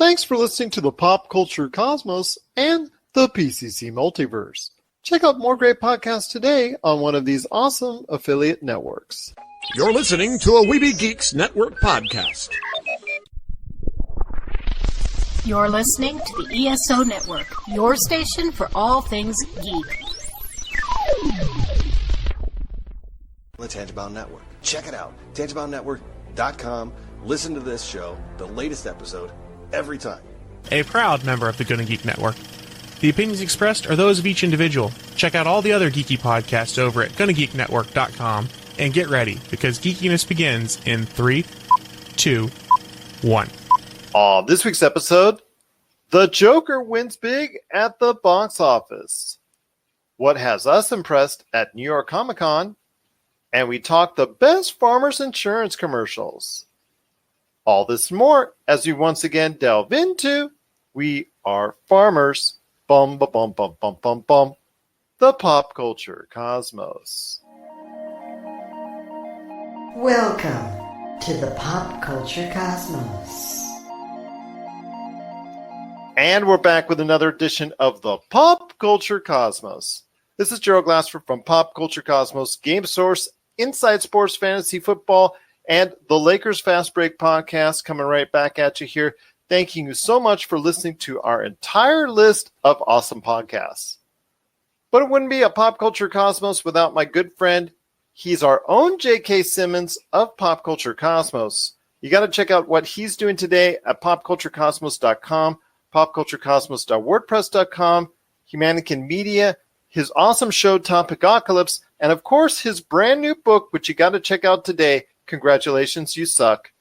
Thanks for listening to the Pop Culture Cosmos and the PCC Multiverse. Check out more great podcasts today on one of these awesome affiliate networks. You're listening to a Weeby Geeks Network podcast. You're listening to the ESO Network, your station for all things geek. The Tangibound Network. Check it out. TangiboundNetwork.com. Listen to this show, the latest episode, every time. A proud member of the Gonna Geek Network. The opinions expressed are those of each individual. Check out all the other geeky podcasts over at GonnaGeekNetwork.com and get ready, because geekiness begins in 3, 2, 1. On this week's episode, the Joker wins big at the box office. What has us impressed at New York Comic Con? And we talk the best farmers insurance commercials. All this and more as we once again delve into We Are Farmers, bum ba bum bum bum bum bum, the Pop Culture Cosmos. Welcome to the Pop Culture Cosmos. And we're back with another edition of the Pop Culture Cosmos. This is Gerald Glassford from Pop Culture Cosmos, Game Source, Inside Sports Fantasy Football, and the Lakers Fast Break podcast coming right back at you here. Thanking you so much for listening to our entire list of awesome podcasts. But it wouldn't be a Pop Culture Cosmos without my good friend. He's our own J.K. Simmons of Pop Culture Cosmos. You got to check out what he's doing today at popculturecosmos.com, popculturecosmos.wordpress.com, Humanican Media, his awesome show Topicocalypse, and of course his brand new book, which you got to check out today. Congratulations, you suck.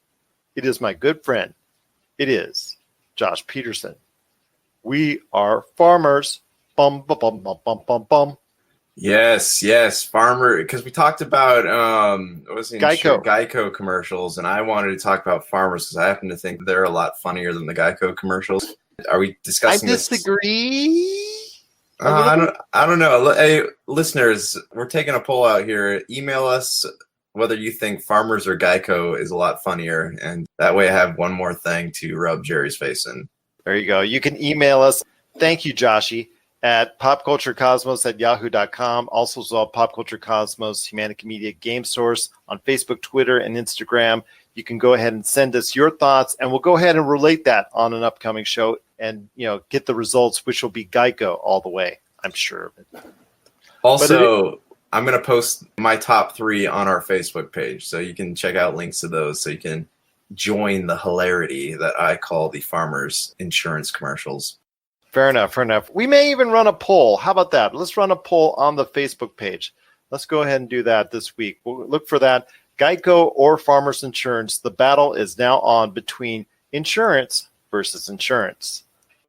It is my good friend. It is Josh Peterson. We are farmers. Bum, bum, bum, bum, bum, bum, bum. Yes, farmer. Because we talked about GEICO commercials, and I wanted to talk about farmers because I happen to think they're a lot funnier than the GEICO commercials. Are we discussing this? I disagree. I don't know. Hey, listeners, we're taking a poll out here. Email us whether you think Farmers or GEICO is a lot funnier, and that way I have one more thing to rub Jerry's face in. There you go. You can email us. Thank you, Joshy, at popculturecosmos@yahoo.com. Also, as well, Pop Culture Cosmos, Humanican Media, Game Source on Facebook, Twitter, and Instagram. You can go ahead and send us your thoughts, and we'll go ahead and relate that on an upcoming show and, get the results, which will be GEICO all the way. I'm sure of it. Also, I'm going to post my top 3 on our Facebook page, so you can check out links to those so you can join the hilarity that I call the farmers insurance commercials. Fair enough. We may even run a poll. How about that? Let's run a poll on the Facebook page. Let's go ahead and do that this week. We'll look for that. GEICO or Farmers Insurance. The battle is now on between insurance versus insurance.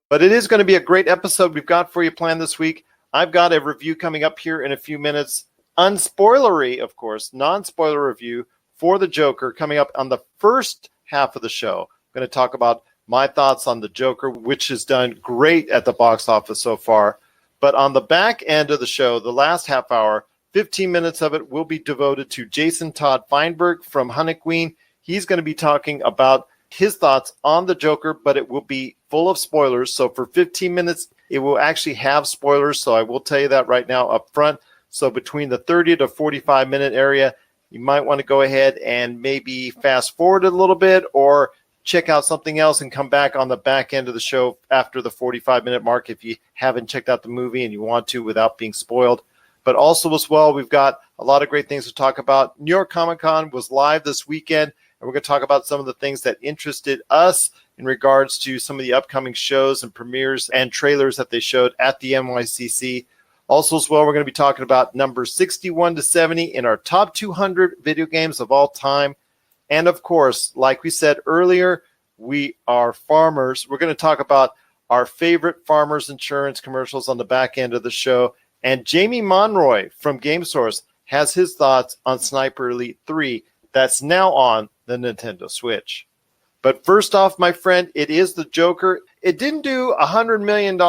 But it is going to be a great episode we've got for you planned this week. I've got a review coming up here in a few minutes. Unspoilery, of course, non-spoiler review for the Joker coming up on the first half of the show. I'm going to talk about my thoughts on the Joker, which has done great at the box office so far. But on the back end of the show, the last half hour, 15 minutes of it will be devoted to Jason Todd Fineburgh from Hunnicween. He's going to be talking about his thoughts on the Joker, but it will be full of spoilers. So for 15 minutes, it will actually have spoilers. So I will tell you that right now up front. So between the 30 to 45 minute area, you might want to go ahead and maybe fast forward a little bit or check out something else and come back on the back end of the show after the 45-minute mark if you haven't checked out the movie and you want to without being spoiled. But also as well, we've got a lot of great things to talk about. New York Comic Con was live this weekend, and we're going to talk about some of the things that interested us in regards to some of the upcoming shows and premieres and trailers that they showed at the NYCC. Also as well, we're going to be talking about numbers 61 to 70 in our top 200 video games of all time. And of course, like we said earlier, we are farmers. We're going to talk about our favorite farmers insurance commercials on the back end of the show. And Jamie Monroy from Game Source has his thoughts on Sniper Elite 3 that's now on the Nintendo Switch. But first off, my friend, it is the Joker. It didn't do $100 million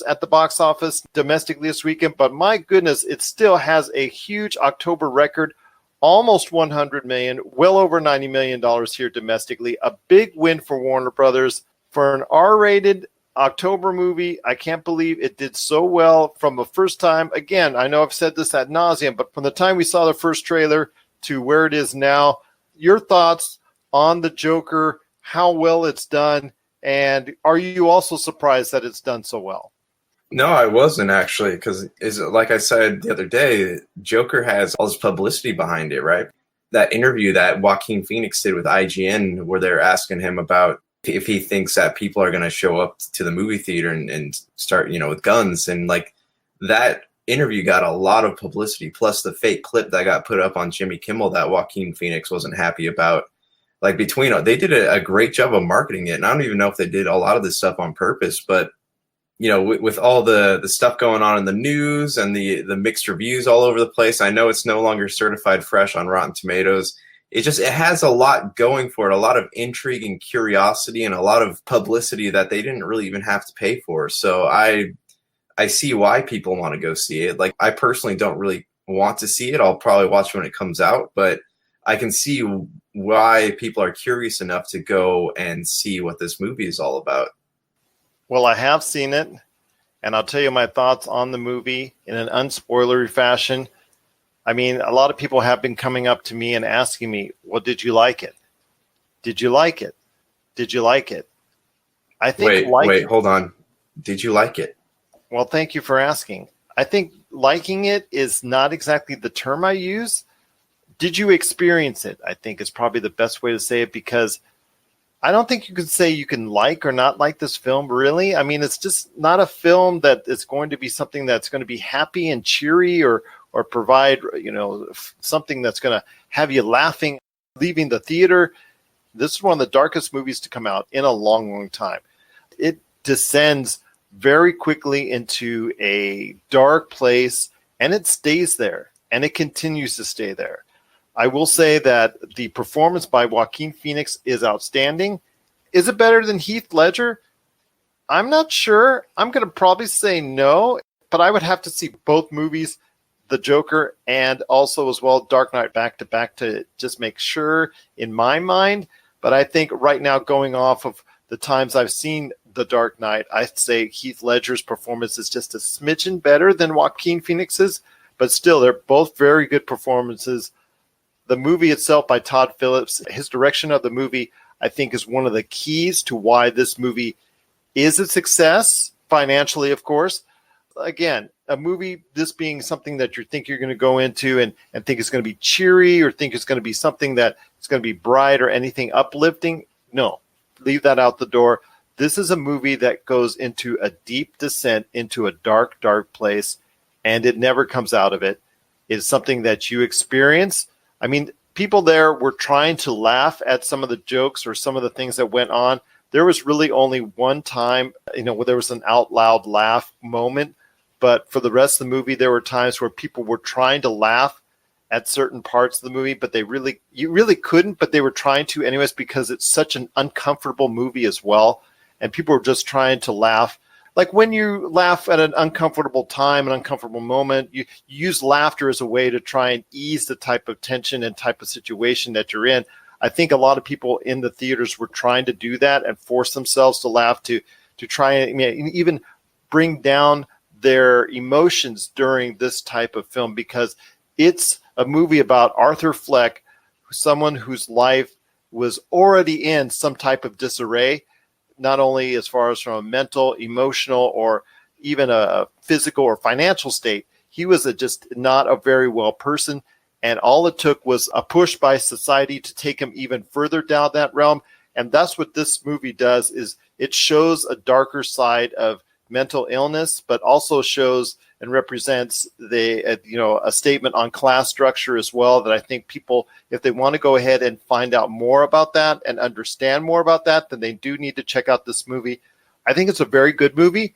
at the box office domestically this weekend, but my goodness, it still has a huge October record, almost $100 million, well over $90 million here domestically. A big win for Warner Brothers. For an R-rated October movie, I can't believe it did so well from the first time. Again, I know I've said this ad nauseum, but from the time we saw the first trailer to where it is now, your thoughts on the Joker, how well it's done, and are you also surprised that it's done so well? No, I wasn't actually, because like I said the other day, Joker has all this publicity behind it, right? That interview that Joaquin Phoenix did with IGN, where they're asking him about if he thinks that people are going to show up to the movie theater and start, with guns, and like that interview got a lot of publicity. Plus the fake clip that got put up on Jimmy Kimmel that Joaquin Phoenix wasn't happy about. Like they did a great job of marketing it, and I don't even know if they did a lot of this stuff on purpose, but with all the stuff going on in the news and the mixed reviews all over the place, I know it's no longer certified fresh on Rotten Tomatoes. It has a lot going for it, a lot of intrigue and curiosity and a lot of publicity that they didn't really even have to pay for. So I see why people want to go see it. Like, I personally don't really want to see it. I'll probably watch when it comes out, but I can see why people are curious enough to go and see what this movie is all about. Well, I have seen it, and I'll tell you my thoughts on the movie in an unspoilery fashion. I mean, a lot of people have been coming up to me and asking me, well, did you like it? Did you like it? Did you like it? I think Wait, hold on. Did you like it? Well, thank you for asking. I think liking it is not exactly the term I use. Did you experience it? I think is probably the best way to say it, because I don't think you can say you can like or not like this film, really. I mean, it's just not a film that is going to be something that's going to be happy and cheery or provide, something that's going to have you laughing, leaving the theater. This is one of the darkest movies to come out in a long, long time. It descends very quickly into a dark place, and it stays there, and it continues to stay there. I will say that the performance by Joaquin Phoenix is outstanding. Is it better than Heath Ledger? I'm not sure. I'm going to probably say no, but I would have to see both movies, The Joker and also as well Dark Knight back to back to just make sure in my mind. But I think right now, going off of the times I've seen The Dark Knight, I'd say Heath Ledger's performance is just a smidgen better than Joaquin Phoenix's, but still, they're both very good performances. The movie itself by Todd Phillips, his direction of the movie, I think, is one of the keys to why this movie is a success, financially, of course. Again, a movie, this being something that you think you're going to go into and think it's going to be cheery or think it's going to be something that it's going to be bright or anything uplifting. No, leave that out the door. This is a movie that goes into a deep descent into a dark, dark place, and it never comes out of it. It's something that you experience. I mean, people there were trying to laugh at some of the jokes or some of the things that went on. There was really only one time, where there was an out loud laugh moment. But for the rest of the movie, there were times where people were trying to laugh at certain parts of the movie, but you really couldn't, but they were trying to anyways, because it's such an uncomfortable movie as well. And people were just trying to laugh. Like when you laugh at an uncomfortable time, an uncomfortable moment, you use laughter as a way to try and ease the type of tension and type of situation that you're in. I think a lot of people in the theaters were trying to do that and force themselves to laugh to try and even bring down their emotions during this type of film, because it's a movie about Arthur Fleck, someone whose life was already in some type of disarray, not only as far as from a mental, emotional, or even a physical or financial state. He was just not a very well person, and all it took was a push by society to take him even further down that realm. And that's what this movie does, is it shows a darker side of mental illness, but also shows and represents a statement on class structure as well, that I think people, if they want to go ahead and find out more about that and understand more about that, then they do need to check out this movie. I think it's a very good movie.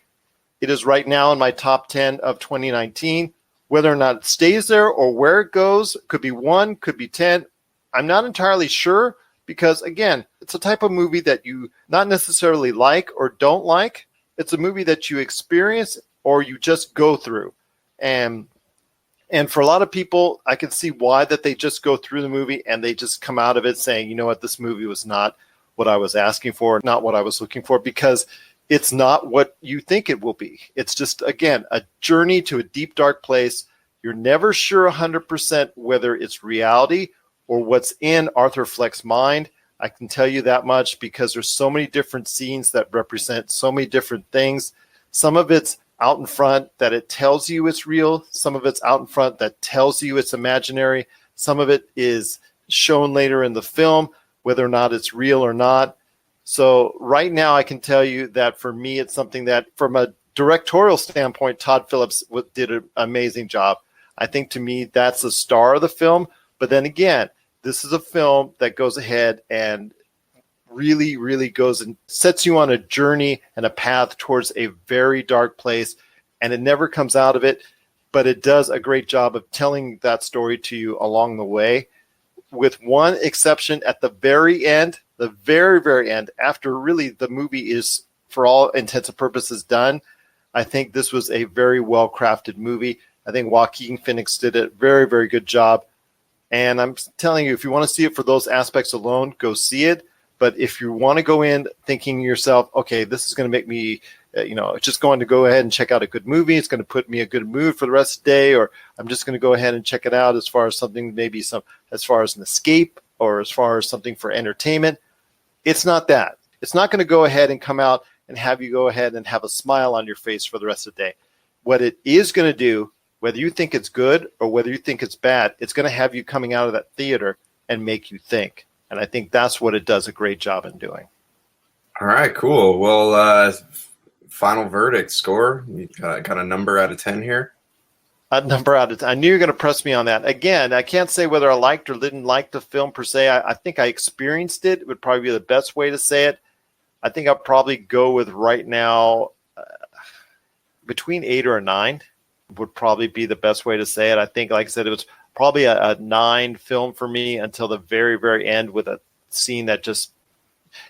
It is right now in my top 10 of 2019. Whether or not it stays there or where it goes, could be 1, could be 10. I'm not entirely sure, because again, it's a type of movie that you not necessarily like or don't like. It's a movie that you experience or you just go through. And for a lot of people, I can see why that they just go through the movie and they just come out of it saying, you know what, this movie was not what I was asking for, not what I was looking for, because it's not what you think it will be. It's just, again, a journey to a deep, dark place. You're never sure 100% whether it's reality or what's in Arthur Fleck's mind. I can tell you that much because there's so many different scenes that represent so many different things. Some of it's out in front that it tells you it's real. Some of it's out in front that tells you it's imaginary. Some of it is shown later in the film, whether or not it's real or not. So right now I can tell you that for me, it's something that from a directorial standpoint, Todd Phillips did an amazing job. I think to me, that's the star of the film. But then again, this is a film that goes ahead and really, really goes and sets you on a journey and a path towards a very dark place. And it never comes out of it, but it does a great job of telling that story to you along the way. With one exception at the very end, the very, very end, after really the movie is, for all intents and purposes, done, I think this was a very well-crafted movie. I think Joaquin Phoenix did a very, very good job. And I'm telling you, if you want to see it for those aspects alone, go see it. But if you want to go in thinking yourself, okay, this is going to make me, just going to go ahead and check out a good movie. It's going to put me in a good mood for the rest of the day, or I'm just going to go ahead and check it out as far as something, maybe as far as an escape or as far as something for entertainment. It's not that. It's not going to go ahead and come out and have you go ahead and have a smile on your face for the rest of the day. What it is going to do, whether you think it's good or whether you think it's bad, it's going to have you coming out of that theater and make you think. And I think that's what it does a great job in doing. All right, cool. Well, final verdict score. You got a number out of 10 here? A number out of 10. I knew you were going to press me on that. Again, I can't say whether I liked or didn't like the film per se. I think I experienced it. It would probably be the best way to say it. I think I'll probably go with right now between 8 or a 9 would probably be the best way to say it. I think, like I said, it was probably a 9 film for me until the very, very end with a scene that just,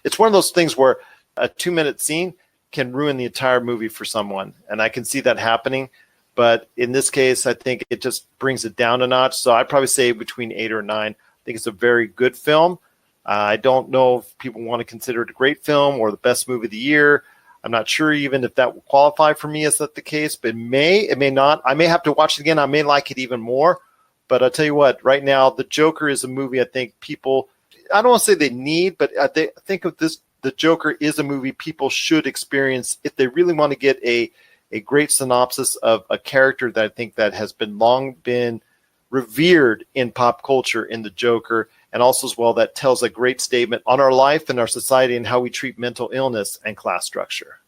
it's one of those things where a 2-minute scene can ruin the entire movie for someone. And I can see that happening. But in this case, I think it just brings it down a notch. So I'd probably say between 8 or 9. I think it's a very good film. I don't know if people want to consider it a great film or the best movie of the year. I'm not sure even if that will qualify for me. Is that the case? But it may not. I may have to watch it again. I may like it even more. But I'll tell you what, right now, The Joker is a movie I think people, I don't want to say they need, but I think of this, The Joker is a movie people should experience if they really want to get a great synopsis of a character that I think that has been long been revered in pop culture in The Joker, and also as well that tells a great statement on our life and our society and how we treat mental illness and class structure.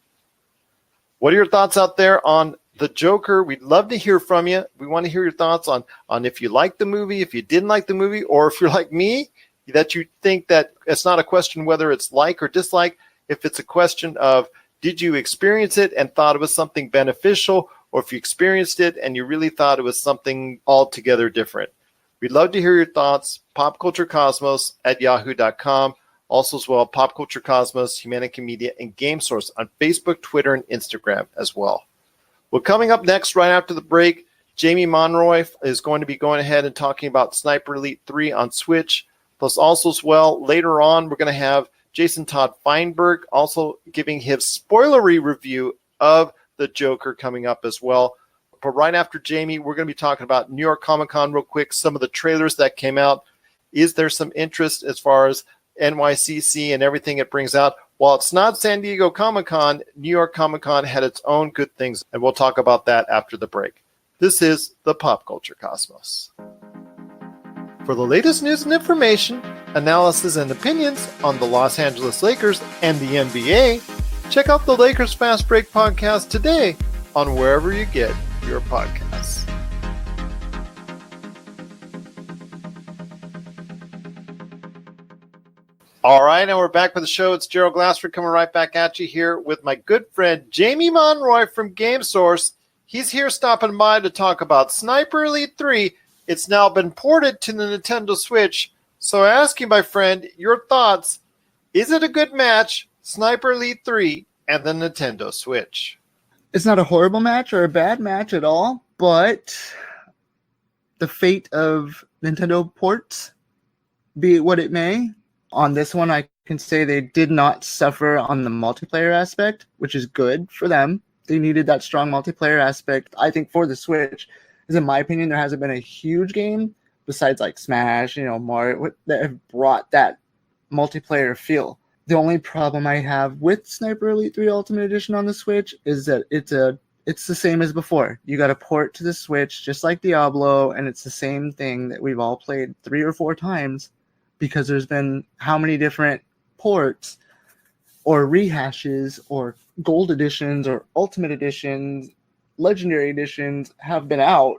What are your thoughts out there on The Joker? We'd love to hear from you. We want to hear your thoughts on if you liked the movie, if you didn't like the movie, or if you're like me, that you think that it's not a question whether it's like or dislike, if it's a question of did you experience it and thought it was something beneficial, or if you experienced it and you really thought it was something altogether different. We'd love to hear your thoughts. popculturecosmos@yahoo.com. Also as well, Pop Culture Cosmos, Humanica Media, and Game Source on Facebook, Twitter, and Instagram as well. Well, coming up next, right after the break, Jamie Monroy is going to be going ahead and talking about Sniper Elite 3 on Switch. Plus also as well, later on, we're going to have Jason Todd Fineburgh also giving his spoilery review of The Joker coming up as well. But right after Jamie, we're going to be talking about New York Comic Con real quick, some of the trailers that came out. Is there some interest as far as NYCC and everything it brings out? While it's not San Diego Comic Con, New York Comic Con had its own good things, and we'll talk about that after the break. This is the Pop Culture Cosmos. For the latest news and information, analysis and opinions on the Los Angeles Lakers and the NBA, check out the Lakers Fast Break podcast today on wherever you get your podcasts. All right, and we're back with the show. It's Gerald Glassford coming right back at you here with my good friend Jamie Monroy from Game Source. He's here stopping by to talk about Sniper Elite 3. It's now been ported to the Nintendo Switch. So I ask you, my friend, your thoughts. Is it a good match, Sniper Elite 3 and the Nintendo Switch? It's not a horrible match or a bad match at all, but the fate of Nintendo ports, be it what it may, On this one, I can say they did not suffer on the multiplayer aspect, which is good for them. They needed that strong multiplayer aspect, I think, for the Switch. Because in my opinion, there hasn't been a huge game besides like Smash, Mario, that have brought that multiplayer feel. The only problem I have with Sniper Elite 3 Ultimate Edition on the Switch is that it's the same as before. You got to port to the Switch, just like Diablo, and it's the same thing that we've all played 3 or 4 times, because there's been how many different ports or rehashes or gold editions or ultimate editions, legendary editions have been out,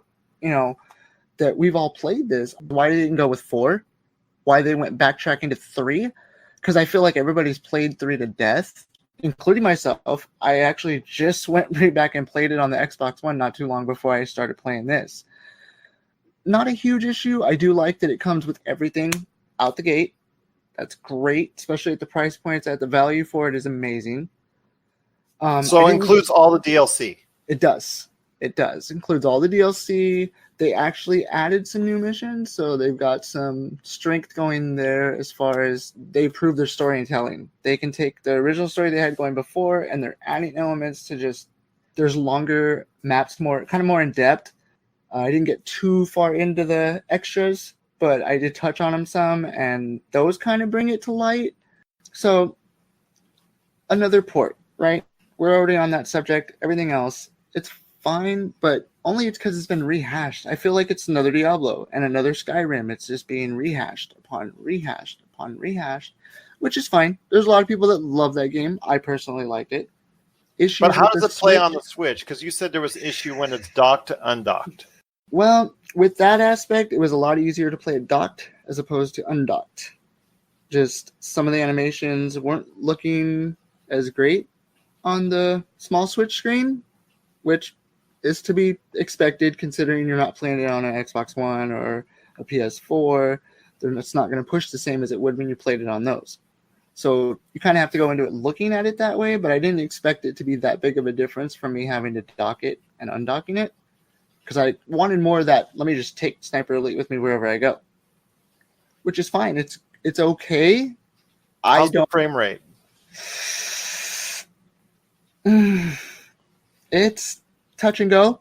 that we've all played this. Why they didn't go with 4? Why they went backtracking to 3? Because I feel like everybody's played 3 to death, including myself. I actually just went right back and played it on the Xbox One not too long before I started playing this. Not a huge issue. I do like that it comes with everything out the gate. That's great, especially at the price points. At the value for it is amazing. So it includes all the DLC. It does. It does. Includes all the DLC. They actually added some new missions, so they've got some strength going there as far as they improved their storytelling. They can take the original story they had going before, and they're adding elements to there's longer maps, more in depth. I didn't get too far into the extras, but I did touch on them some, and those kind of bring it to light. So another port, right? We're already on that subject. Everything else, it's fine, but only it's because it's been rehashed. I feel like it's another Diablo and another Skyrim. It's just being rehashed upon rehashed upon rehashed, which is fine. There's a lot of people that love that game. I personally liked it. But how does it play on the Switch? Because you said there was issue when it's docked to undocked. Well, with that aspect, it was a lot easier to play it docked as opposed to undocked. Just some of the animations weren't looking as great on the small Switch screen, which is to be expected considering you're not playing it on an Xbox One or a PS4. It's not going to push the same as it would when you played it on those. So you kind of have to go into it looking at it that way, but I didn't expect it to be that big of a difference from me having to dock it and undocking it, because I wanted more of that, let me just take Sniper Elite with me wherever I go, which is fine. It's okay. How's the frame rate? It's touch and go.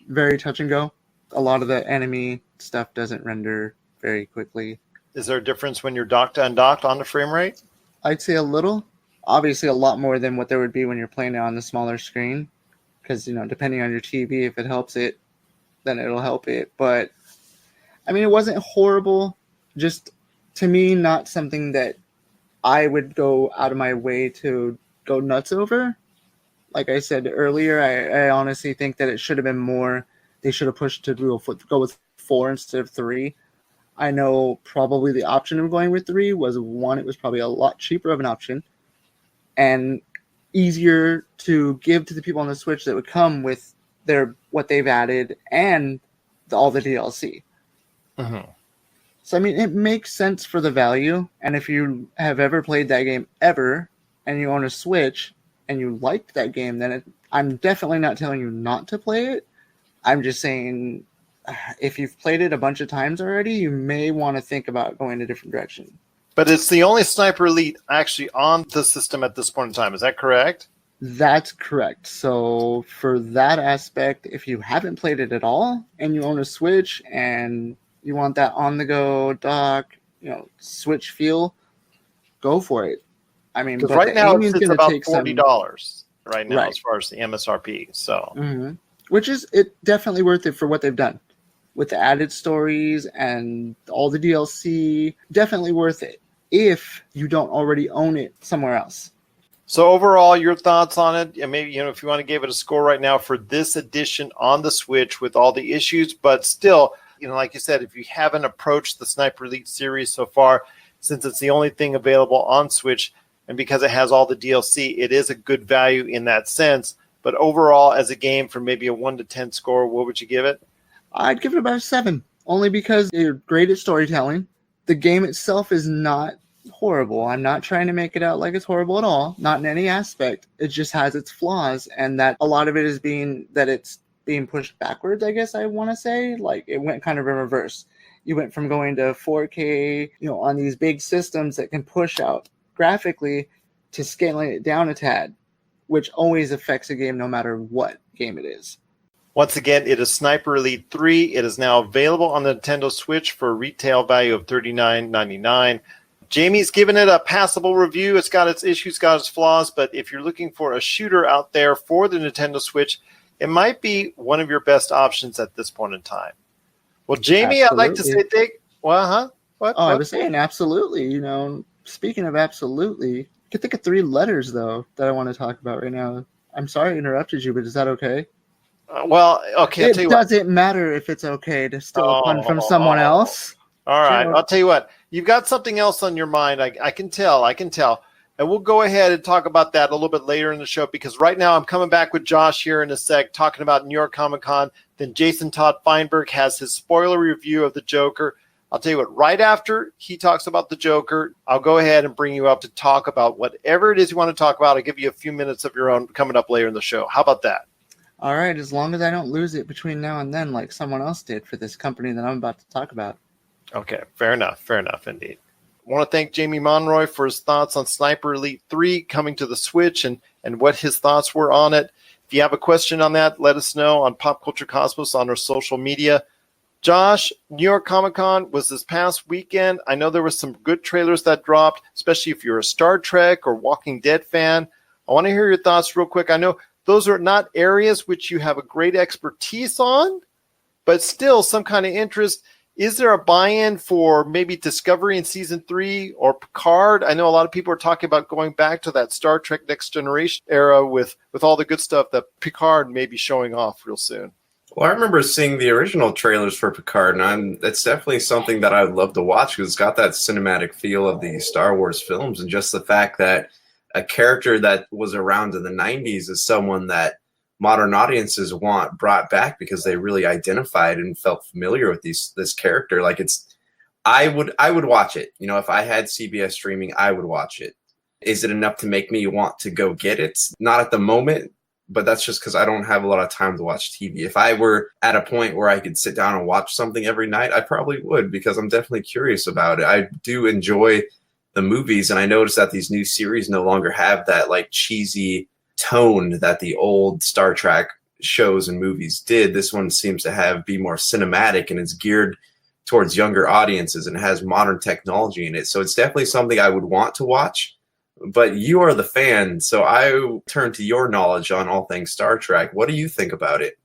Very touch and go. A lot of the enemy stuff doesn't render very quickly. Is there a difference when you're docked to undocked on the frame rate? I'd say a little. Obviously a lot more than what there would be when you're playing it on the smaller screen. Because, depending on your TV, if it helps it, then it'll help it. But, it wasn't horrible. Just, to me, not something that I would go out of my way to go nuts over. Like I said earlier, I honestly think that it should have been more. They should have pushed to go with 4 instead of 3. I know probably the option of going with 3 was, one, it was probably a lot cheaper of an option and easier to give to the people on the Switch that would come with what they've added and all the DLC. Mm-hmm. So, it makes sense for the value. And if you have ever played that game ever and you own a Switch and you liked that game, then I'm definitely not telling you not to play it. I'm just saying, if you've played it a bunch of times already, you may want to think about going a different direction. But it's the only Sniper Elite actually on the system at this point in time. Is that correct? That's correct. So for that aspect, if you haven't played it at all and you own a Switch and you want that on-the-go dock, Switch feel, go for it. Because right now it's about $40 right now, as far as the MSRP. So, which is definitely worth it for what they've done with the added stories and all the DLC. Definitely worth it if you don't already own it somewhere else. So overall, your thoughts on it? And maybe if you want to give it a score right now for this edition on the Switch with all the issues, but still, like you said, if you haven't approached the Sniper Elite series so far, since it's the only thing available on Switch. And because it has all the DLC, it is a good value in that sense. But overall, as a game, for maybe a 1 to 10 score, what would you give it? I'd give it about a 7, only because they're great at storytelling. The game itself is not horrible. I'm not trying to make it out like it's horrible at all, not in any aspect. It just has its flaws, and that a lot of it is it's being pushed backwards, I guess I want to say. Like, it went kind of in reverse. You went from going to 4K, on these big systems that can push out graphically to scaling it down a tad, which always affects a game no matter what game it is. Once again, it is Sniper Elite 3. It is now available on the Nintendo Switch for a retail value of $39.99. Jamie's given it a passable review. It's got its issues, got its flaws, but if you're looking for a shooter out there for the Nintendo Switch, it might be one of your best options at this point in time. Well, Jamie, Absolutely. I'd like to say What? I was saying absolutely. Speaking of absolutely, I could think of 3 letters, though, that I want to talk about right now. I'm sorry I interrupted you, but is that okay? Okay. It doesn't matter if it's okay to steal a pun from someone else. All right. I'll tell you what. You've got something else on your mind. I can tell. And we'll go ahead and talk about that a little bit later in the show, because right now I'm coming back with Josh here in a sec talking about New York Comic Con. Then Jason Todd Fineburgh has his spoiler review of the Joker. I'll tell you what, right after he talks about the Joker, I'll go ahead and bring you up to talk about whatever it is you want to talk about. I'll give you a few minutes of your own coming up later in the show. How about that? All right, as long as I don't lose it between now and then like someone else did for this company that I'm about to talk about. Okay, fair enough indeed. I want to thank Jamie Monroy for his thoughts on Sniper Elite 3 coming to the Switch and what his thoughts were on it. If you have a question on that, let us know on Pop Culture Cosmos on our social media. Josh, New York Comic Con was this past weekend. I know there were some good trailers that dropped, especially if you're a Star Trek or Walking Dead fan. I want to hear your thoughts real quick. I know those are not areas which you have a great expertise on, but still some kind of interest. Is there a buy-in for maybe Discovery in Season 3 or Picard? I know a lot of people are talking about going back to that Star Trek Next Generation era with all the good stuff that Picard may be showing off real soon. Well, I remember seeing the original trailers for Picard, and that's definitely something that I would love to watch because it's got that cinematic feel of the Star Wars films, and just the fact that a character that was around in the 90s is someone that modern audiences want brought back because they really identified and felt familiar with this character. Like I would watch it. If I had CBS streaming, I would watch it. Is it enough to make me want to go get it? Not at the moment, but that's just because I don't have a lot of time to watch TV. If I were at a point where I could sit down and watch something every night, I probably would, because I'm definitely curious about it. I do enjoy the movies, and I noticed that these new series no longer have that like cheesy tone that the old Star Trek shows and movies did. This one seems to be more cinematic, and it's geared towards younger audiences and has modern technology in it. So it's definitely something I would want to watch. But you are the fan, so I turn to your knowledge on all things Star Trek. What do you think about it?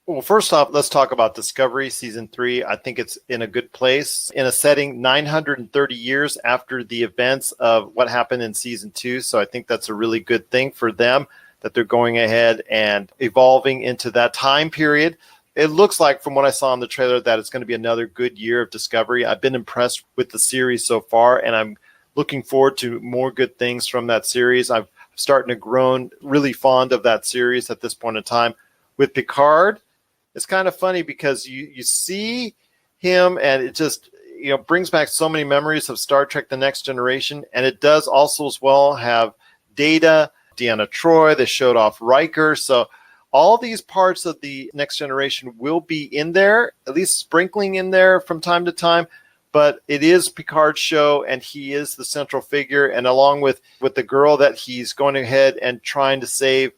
Well, first off, let's talk about Discovery Season 3. I think it's in a good place, in a setting 930 years after the events of what happened in Season 2. So I think that's a really good thing for them, that they're going ahead and evolving into that time period. It looks like, from what I saw in the trailer, that it's going to be another good year of Discovery. I've been impressed with the series so far, and I'm looking forward to more good things from that series. I'm starting to grow really fond of that series at this point in time. With Picard, it's kind of funny because you see him, and it just brings back so many memories of Star Trek The Next Generation. And it does also as well have Data, Deanna Troi. They showed off Riker. So all these parts of the Next Generation will be in there, at least sprinkling in there from time to time. But it is Picard's show, and he is the central figure. And along with the girl that he's going ahead and trying to save,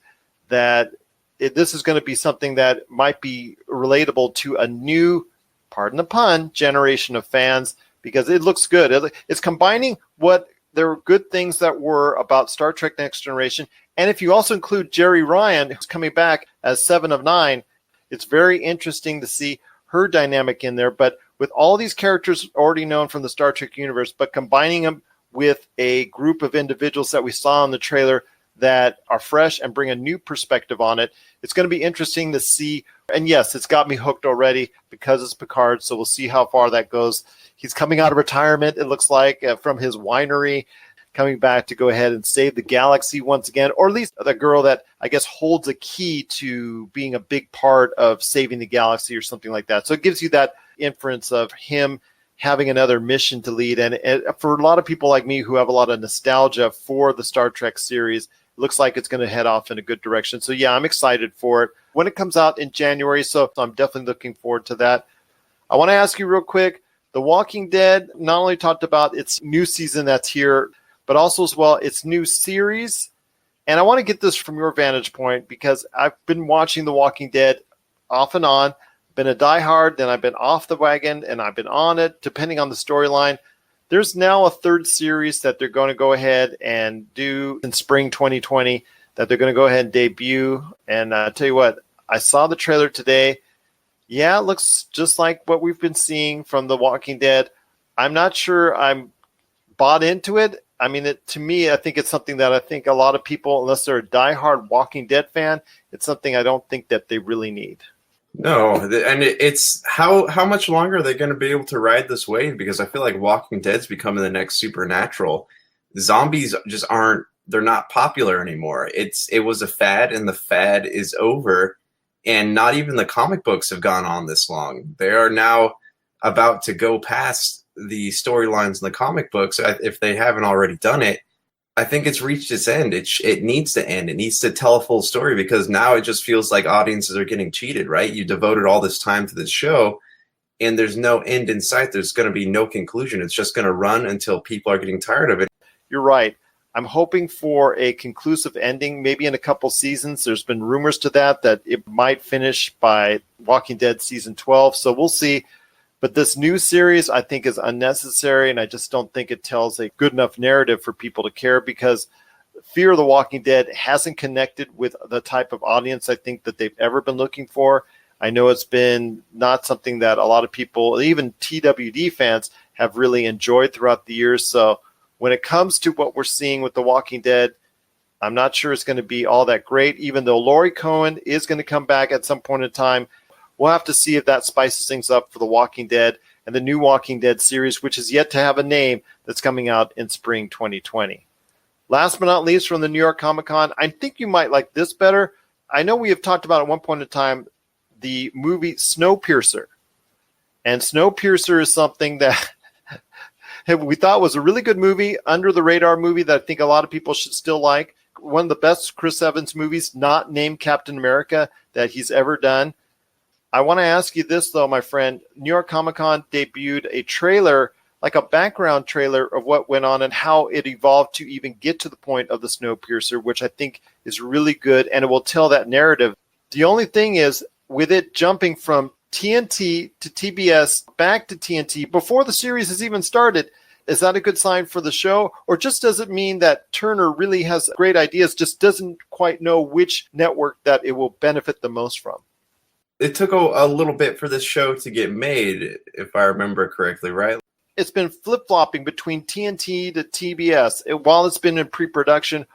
this is going to be something that might be relatable to a new, pardon the pun, generation of fans, because it looks good. It's combining what there were good things that were about Star Trek Next Generation. And if you also include Jerry Ryan, who's coming back as 7 of 9, it's very interesting to see her dynamic in there. But with all these characters already known from the Star Trek universe, but combining them with a group of individuals that we saw in the trailer that are fresh and bring a new perspective on it, it's going to be interesting to see. And yes, it's got me hooked already because it's Picard, so we'll see how far that goes. He's coming out of retirement, it looks like, from his winery, coming back to go ahead and save the galaxy once again, or at least the girl that I guess holds a key to being a big part of saving the galaxy or something like that. So it gives you that inference of him having another mission to lead. And for a lot of people like me who have a lot of nostalgia for the Star Trek series, it looks like it's going to head off in a good direction. So yeah, I'm excited for it when it comes out in January. So I'm definitely looking forward to that. I want to ask you real quick, The Walking Dead not only talked about its new season that's here, but also as well its new series. And I want to get this from your vantage point because I've been watching The Walking Dead off and on, been a diehard, then I've been off the wagon and I've been on it, depending on the storyline. There's now a third series that they're going to go ahead and do in spring 2020 that they're going to go ahead and debut. And I tell you what, I saw the trailer today. Yeah, it looks just like what we've been seeing from The Walking Dead. I'm not sure I'm bought into it. I mean, to me, I think it's something that I think a lot of people, unless they're a diehard Walking Dead fan, it's something I don't think that they really need. No, and it's how much longer are they going to be able to ride this wave? Because I feel like Walking Dead's becoming the next Supernatural. Zombies just aren't, they're not popular anymore. It was a fad, and the fad is over. And not even the comic books have gone on this long. They are now about to go past the storylines in the comic books, if they haven't already done it. I think it's reached its end. It needs to end. It needs to tell a full story because now it just feels like audiences are getting cheated, right? You devoted all this time to this show, and there's no end in sight. There's going to be no conclusion. It's just going to run until people are getting tired of it. You're right. I'm hoping for a conclusive ending, maybe in a couple seasons. There's been rumors to that it might finish by Walking Dead season 12. So we'll see. But this new series, I think, is unnecessary, and I just don't think it tells a good enough narrative for people to care because Fear of the Walking Dead hasn't connected with the type of audience I think that they've ever been looking for. I know it's been not something that a lot of people, even TWD fans, have really enjoyed throughout the years. So when it comes to what we're seeing with The Walking Dead, I'm not sure it's going to be all that great, even though Laurie Cohen is going to come back at some point in time. We'll have to see if that spices things up for The Walking Dead and the new Walking Dead series, which is yet to have a name, that's coming out in spring 2020. Last but not least, from the New York Comic Con, I think you might like this better. I know we have talked about at one point in time the movie Snowpiercer. And Snowpiercer is something that we thought was a really good movie, under the radar movie that I think a lot of people should still like. One of the best Chris Evans movies, not named Captain America, that he's ever done. I want to ask you this, though, my friend. New York Comic Con debuted a trailer, like a background trailer of what went on and how it evolved to even get to the point of the Snowpiercer, which I think is really good, and it will tell that narrative. The only thing is, with it jumping from TNT to TBS back to TNT before the series has even started, is that a good sign for the show? Or just does it mean that Turner really has great ideas, just doesn't quite know which network that it will benefit the most from? It took a little bit for this show to get made, if I remember correctly, right? It's been flip-flopping between TNT to TBS. While it's been in pre-production,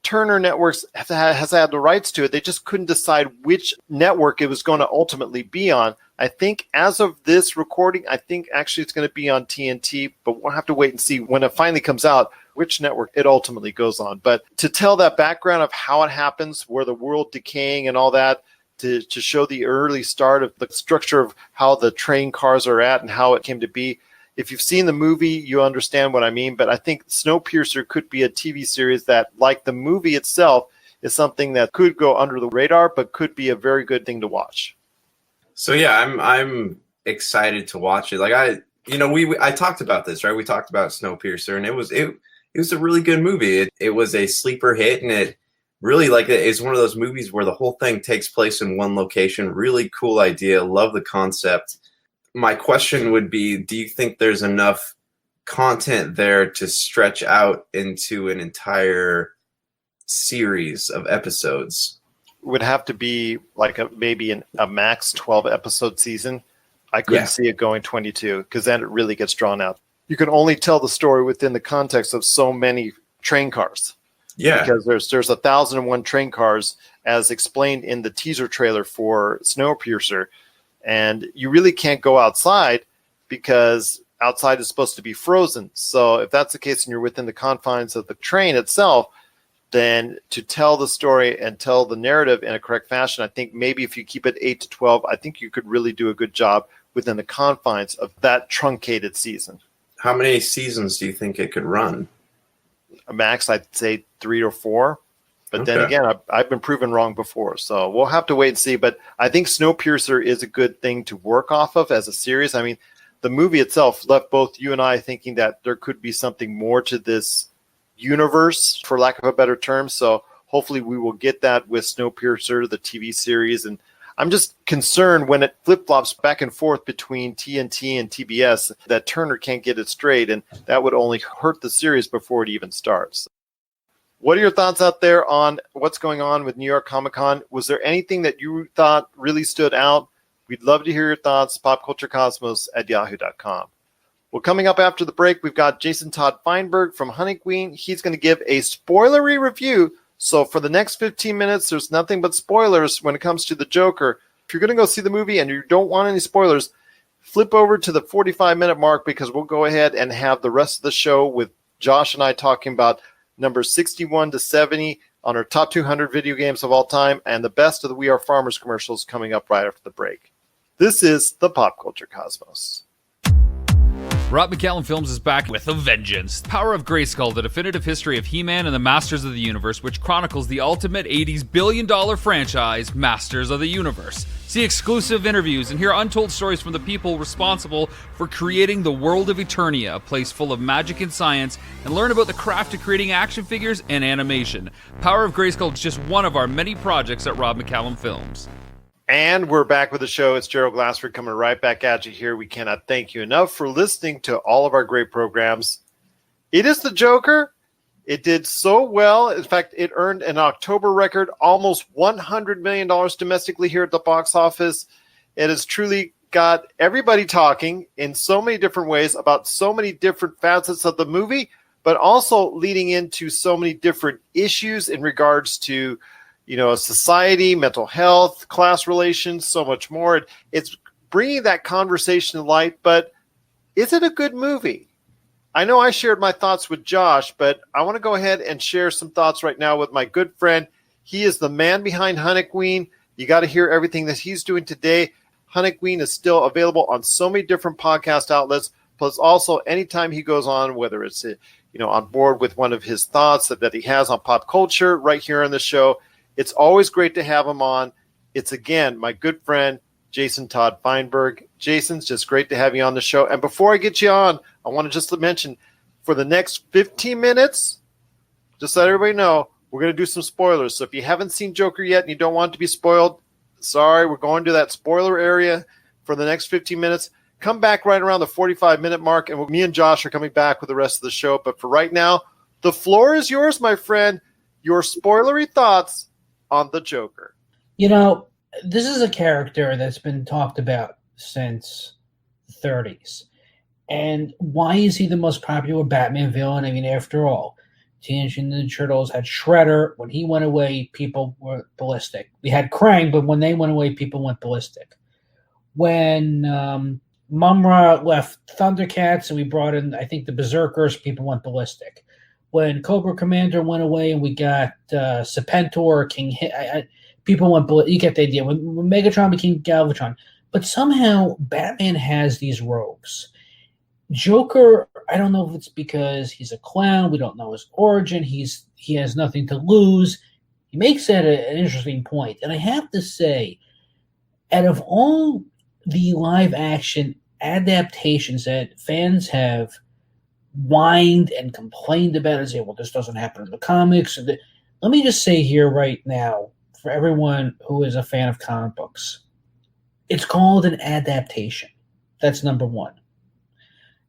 Turner Networks has had the rights to it. They just couldn't decide which network it was going to ultimately be on. I think as of this recording, I think actually it's going to be on TNT, but we'll have to wait and see when it finally comes out which network it ultimately goes on. But to tell that background of how it happens, where the world decaying and all that, to show the early start of the structure of how the train cars are at and how it came to be. If you've seen the movie, you understand what I mean. But I think Snowpiercer could be a TV series that, like the movie itself, is something that could go under the radar, but could be a very good thing to watch. So yeah, I'm excited to watch it. Like I talked about this, right? We talked about Snowpiercer, and it was a really good movie. It was a sleeper hit, and it really, like, it's one of those movies where the whole thing takes place in one location. Really cool idea. Love the concept. My question would be, do you think there's enough content there to stretch out into an entire series of episodes? It would have to be like maybe a max 12 episode season. I couldn't see it going 22 because then it really gets drawn out. You can only tell the story within the context of so many train cars. Yeah, because there's 1,001 train cars as explained in the teaser trailer for Snowpiercer, and you really can't go outside because outside is supposed to be frozen. So if that's the case and you're within the confines of the train itself, then to tell the story and tell the narrative in a correct fashion, I think maybe if you keep it 8 to 12, I think you could really do a good job within the confines of that truncated season. How many seasons do you think it could run? Max, I'd say 3 or 4. But then again, I've been proven wrong before. So we'll have to wait and see. But I think Snowpiercer is a good thing to work off of as a series. I mean, the movie itself left both you and I thinking that there could be something more to this universe, for lack of a better term. So hopefully we will get that with Snowpiercer, the TV series. And I'm just concerned when it flip-flops back and forth between TNT and TBS that Turner can't get it straight, and that would only hurt the series before it even starts. What are your thoughts out there on what's going on with New York Comic Con? Was there anything that you thought really stood out? We'd love to hear your thoughts, popculturecosmos@yahoo.com. Well, coming up after the break, we've got Jason Todd Fineburgh from Hunnicween. He's going to give a spoilery review. So for the next 15 minutes, there's nothing but spoilers when it comes to the Joker. If you're going to go see the movie and you don't want any spoilers, flip over to the 45-minute mark, because we'll go ahead and have the rest of the show with Josh and I talking about numbers 61 to 70 on our top 200 video games of all time, and the best of the We Are Farmers commercials coming up right after the break. This is the Pop Culture Cosmos. Rob McCallum Films is back with a vengeance. Power of Grayskull, the definitive history of He-Man and the Masters of the Universe, which chronicles the ultimate 80s billion-dollar franchise, Masters of the Universe. See exclusive interviews and hear untold stories from the people responsible for creating the world of Eternia, a place full of magic and science, and learn about the craft of creating action figures and animation. Power of Grayskull is just one of our many projects at Rob McCallum Films. And we're back with the show. It's Gerald Glassford coming right back at you here. We cannot thank you enough for listening to all of our great programs. It is the Joker. It did so well. In fact, it earned an October record, almost $100 million domestically here at the box office. It has truly got everybody talking in so many different ways about so many different facets of the movie, but also leading into so many different issues in regards to society, mental health, class relations, so much more. It's bringing that conversation to light, but is it a good movie? I know I shared my thoughts with Josh, but I want to go ahead and share some thoughts right now with my good friend. He is the man behind Hunnicween. You got to hear everything that he's doing today. Hunnicween is still available on so many different podcast outlets, plus also anytime he goes on, whether it's on board with one of his thoughts that he has on pop culture right here on the show. It's always great to have him on. It's, again, my good friend, Jason Todd Fineburgh. Jason's just great to have you on the show. And before I get you on, I want to just mention, for the next 15 minutes, just let everybody know, we're going to do some spoilers. So if you haven't seen Joker yet and you don't want to be spoiled, sorry, we're going to that spoiler area for the next 15 minutes. Come back right around the 45-minute mark, and me and Josh are coming back with the rest of the show. But for right now, the floor is yours, my friend. Your spoilery thoughts on the Joker. This is a character that's been talked about since the 30s. And why is he the most popular Batman villain? I mean, after all, Teenage Mutant Ninja Turtles had Shredder. When he went away, people were ballistic. We had Krang, but when they went away, people went ballistic. When Mumra left Thundercats and we brought in, I think, the Berserkers, people went ballistic. When Cobra Commander went away and we got Serpentor, King people went ballistic. You get the idea. When Megatron became Galvatron. But somehow Batman has these rogues. Joker, I don't know if it's because he's a clown. We don't know his origin. He has nothing to lose. He makes that an interesting point. And I have to say, out of all the live-action adaptations that fans have whined and complained about and say, well, this doesn't happen in the comics. Let me just say here right now, for everyone who is a fan of comic books, it's called an adaptation. That's number one.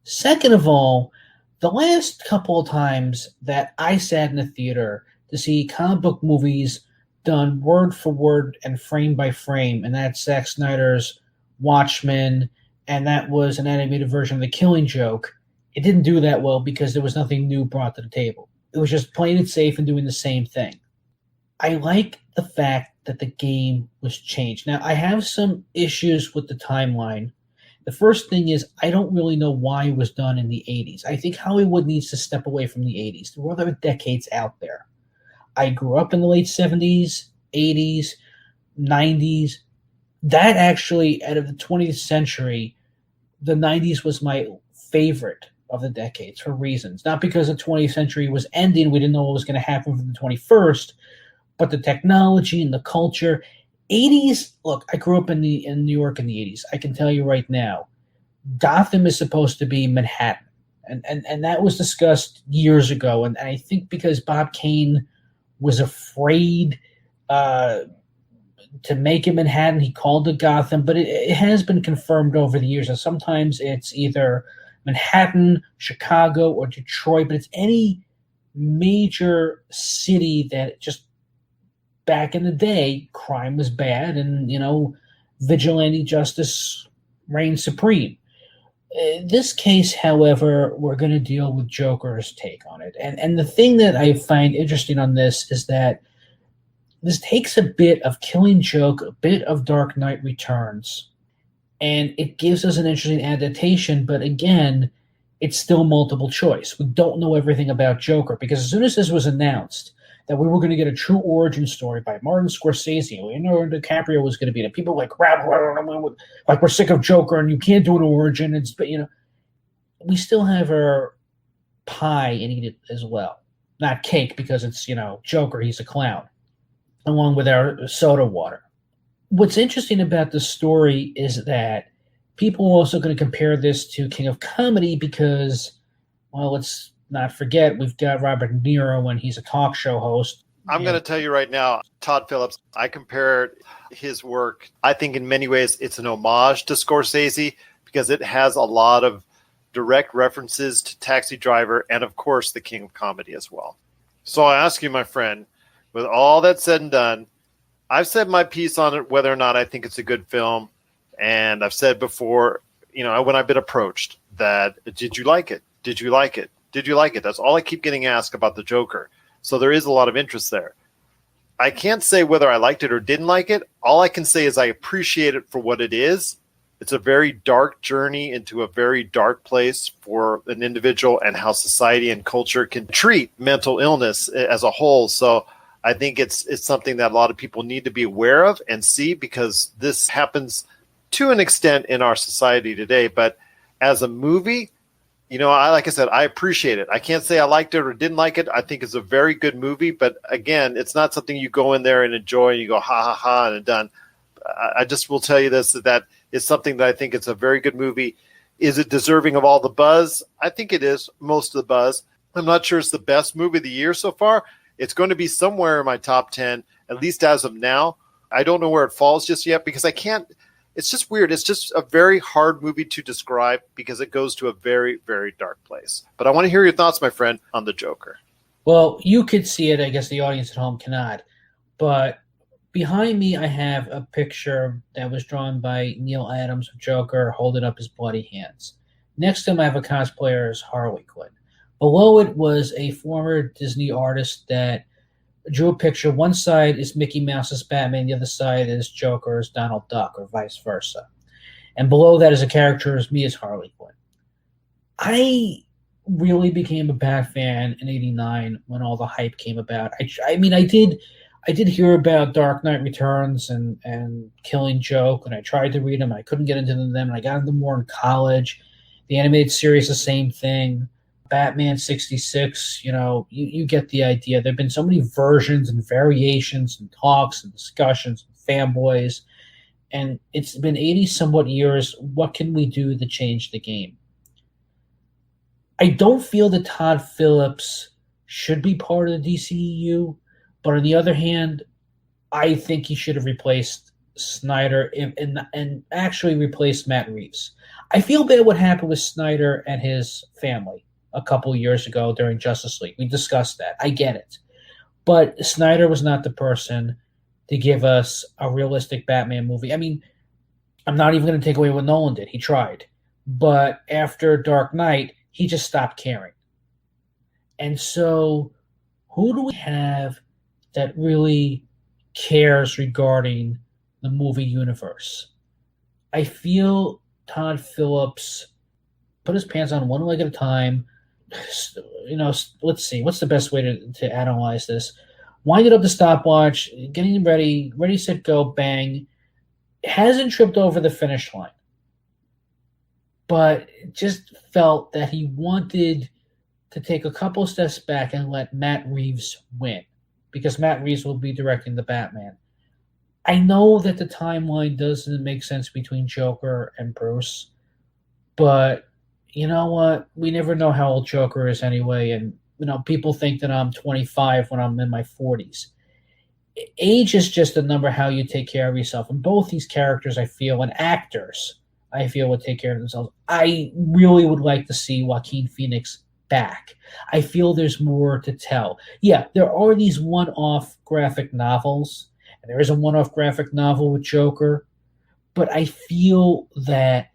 Second of all, the last couple of times that I sat in a theater to see comic book movies done word for word and frame by frame, and that's Zack Snyder's Watchmen, and that was an animated version of The Killing Joke, it didn't do that well because there was nothing new brought to the table. It was just playing it safe and doing the same thing. I like the fact that the game was changed. Now, I have some issues with the timeline. The first thing is I don't really know why it was done in the 80s. I think Hollywood needs to step away from the 80s. There were other decades out there. I grew up in the late 70s, 80s, 90s. That actually, out of the 20th century, the 90s was my favorite of the decades for reasons. Not because the 20th century was ending, we didn't know what was going to happen for the 21st, but the technology and the culture. 80s, look, I grew up in New York in the 80s. I can tell you right now, Gotham is supposed to be Manhattan. And that was discussed years ago. And I think because Bob Kane was afraid to make it Manhattan, he called it Gotham. But it has been confirmed over the years that sometimes it's either Manhattan, Chicago, or Detroit. But it's any major city that just back in the day, crime was bad and, vigilante justice reigned supreme. In this case, however, we're going to deal with Joker's take on it. And the thing that I find interesting on this is that this takes a bit of Killing Joke, a bit of Dark Knight Returns, and it gives us an interesting adaptation, but again, it's still multiple choice. We don't know everything about Joker, because as soon as this was announced that we were going to get a true origin story by Martin Scorsese, Leonardo DiCaprio was going to be it. People like we're sick of Joker and you can't do an origin. But we still have our pie and eat it as well, not cake because it's Joker. He's a clown, along with our soda water. What's interesting about the story is that people are also going to compare this to King of Comedy because, well, let's not forget, we've got Robert De Niro when he's a talk show host. I'm going to tell you right now, Todd Phillips, I compare his work. I think in many ways it's an homage to Scorsese because it has a lot of direct references to Taxi Driver and, of course, the King of Comedy as well. So I ask you, my friend, with all that said and done, I've said my piece on it, whether or not I think it's a good film. And I've said before, when I've been approached that, did you like it? Did you like it? Did you like it? That's all I keep getting asked about the Joker. So there is a lot of interest there. I can't say whether I liked it or didn't like it. All I can say is I appreciate it for what it is. It's a very dark journey into a very dark place for an individual and how society and culture can treat mental illness as a whole. So I think it's something that a lot of people need to be aware of and see because this happens to an extent in our society today. But as a movie, like I said, I appreciate it. I can't say I liked it or didn't like it. I think it's a very good movie. But again, it's not something you go in there and enjoy and you go, ha, ha, ha, and done. I just will tell you this, that it's something that I think it's a very good movie. Is it deserving of all the buzz? I think it is, most of the buzz. I'm not sure it's the best movie of the year so far. It's going to be somewhere in my top 10, at least as of now. I don't know where it falls just yet because I can't. It's just weird. It's just a very hard movie to describe because it goes to a very, very dark place. But I want to hear your thoughts, my friend, on the Joker. Well, you could see it. I guess the audience at home cannot. But behind me, I have a picture that was drawn by Neil Adams of Joker holding up his bloody hands. Next to him, I have a cosplayer as Harley Quinn. Below it was a former Disney artist that drew a picture. One side is Mickey Mouse's Batman, the other side is Joker's Donald Duck, or vice versa. And below that is a character as me as Harley Quinn. I really became a Bat fan in '89 when all the hype came about. I did hear about Dark Knight Returns and Killing Joke, and I tried to read them. I couldn't get into them, and I got into them more in college. The animated series, the same thing. Batman 66, you get the idea. There have been so many versions and variations and talks and discussions and fanboys, and it's been 80-somewhat years. What can we do to change the game? I don't feel that Todd Phillips should be part of the DCEU, but on the other hand, I think he should have replaced Snyder and actually replaced Matt Reeves. I feel bad what happened with Snyder and his family a couple years ago during Justice League. We discussed that. I get it. But Snyder was not the person to give us a realistic Batman movie. I mean, I'm not even going to take away what Nolan did. He tried. But after Dark Knight, he just stopped caring. And so who do we have that really cares regarding the movie universe? I feel Todd Phillips put his pants on one leg at a time. Let's see. What's the best way to analyze this? Winded up the stopwatch, getting ready, set, go, bang. Hasn't tripped over the finish line. But just felt that he wanted to take a couple steps back and let Matt Reeves win. Because Matt Reeves will be directing the Batman. I know that the timeline doesn't make sense between Joker and Bruce. But you know what? We never know how old Joker is anyway. And, people think that I'm 25 when I'm in my 40s. Age is just a number how you take care of yourself. And both these characters, I feel, and actors, I feel, would take care of themselves. I really would like to see Joaquin Phoenix back. I feel there's more to tell. Yeah, there are these one-off graphic novels, and there is a one-off graphic novel with Joker, but I feel that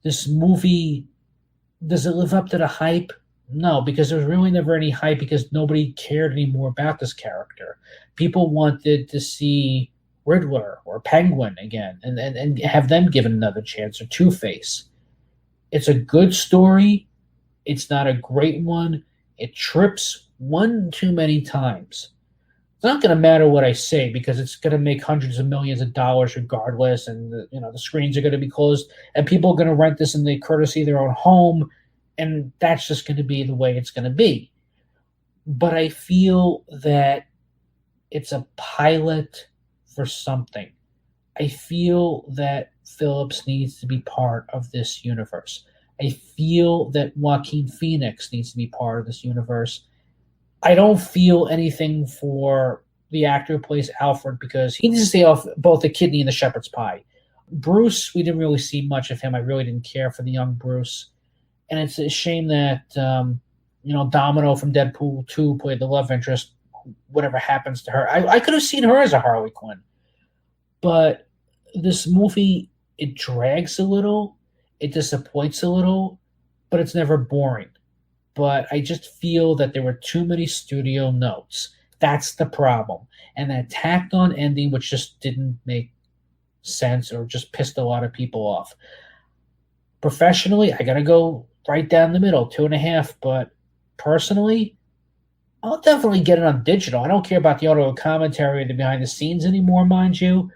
this movie, does it live up to the hype? No, because there's really never any hype because nobody cared anymore about this character. People wanted to see Riddler or Penguin again and have them given another chance, or Two-Face. It's a good story. It's not a great one. It trips one too many times. It's not going to matter what I say because it's going to make hundreds of millions of dollars regardless, and the screens are going to be closed, and people are going to rent this in the courtesy of their own home, and that's just going to be the way it's going to be. But I feel that it's a pilot for something. I feel that Phillips needs to be part of this universe. I feel that Joaquin Phoenix needs to be part of this universe. I don't feel anything for the actor who plays Alfred because he needs to stay off both the kidney and the shepherd's pie. Bruce, we didn't really see much of him. I really didn't care for the young Bruce. And it's a shame that, Domino from Deadpool 2 played the love interest, whatever happens to her. I could have seen her as a Harley Quinn. But this movie, it drags a little, it disappoints a little, but it's never boring. But I just feel that there were too many studio notes. That's the problem. And that tacked on ending, which just didn't make sense or just pissed a lot of people off. Professionally, I got to go right down the middle, 2.5. But personally, I'll definitely get it on digital. I don't care about the audio commentary or the behind the scenes anymore, mind you.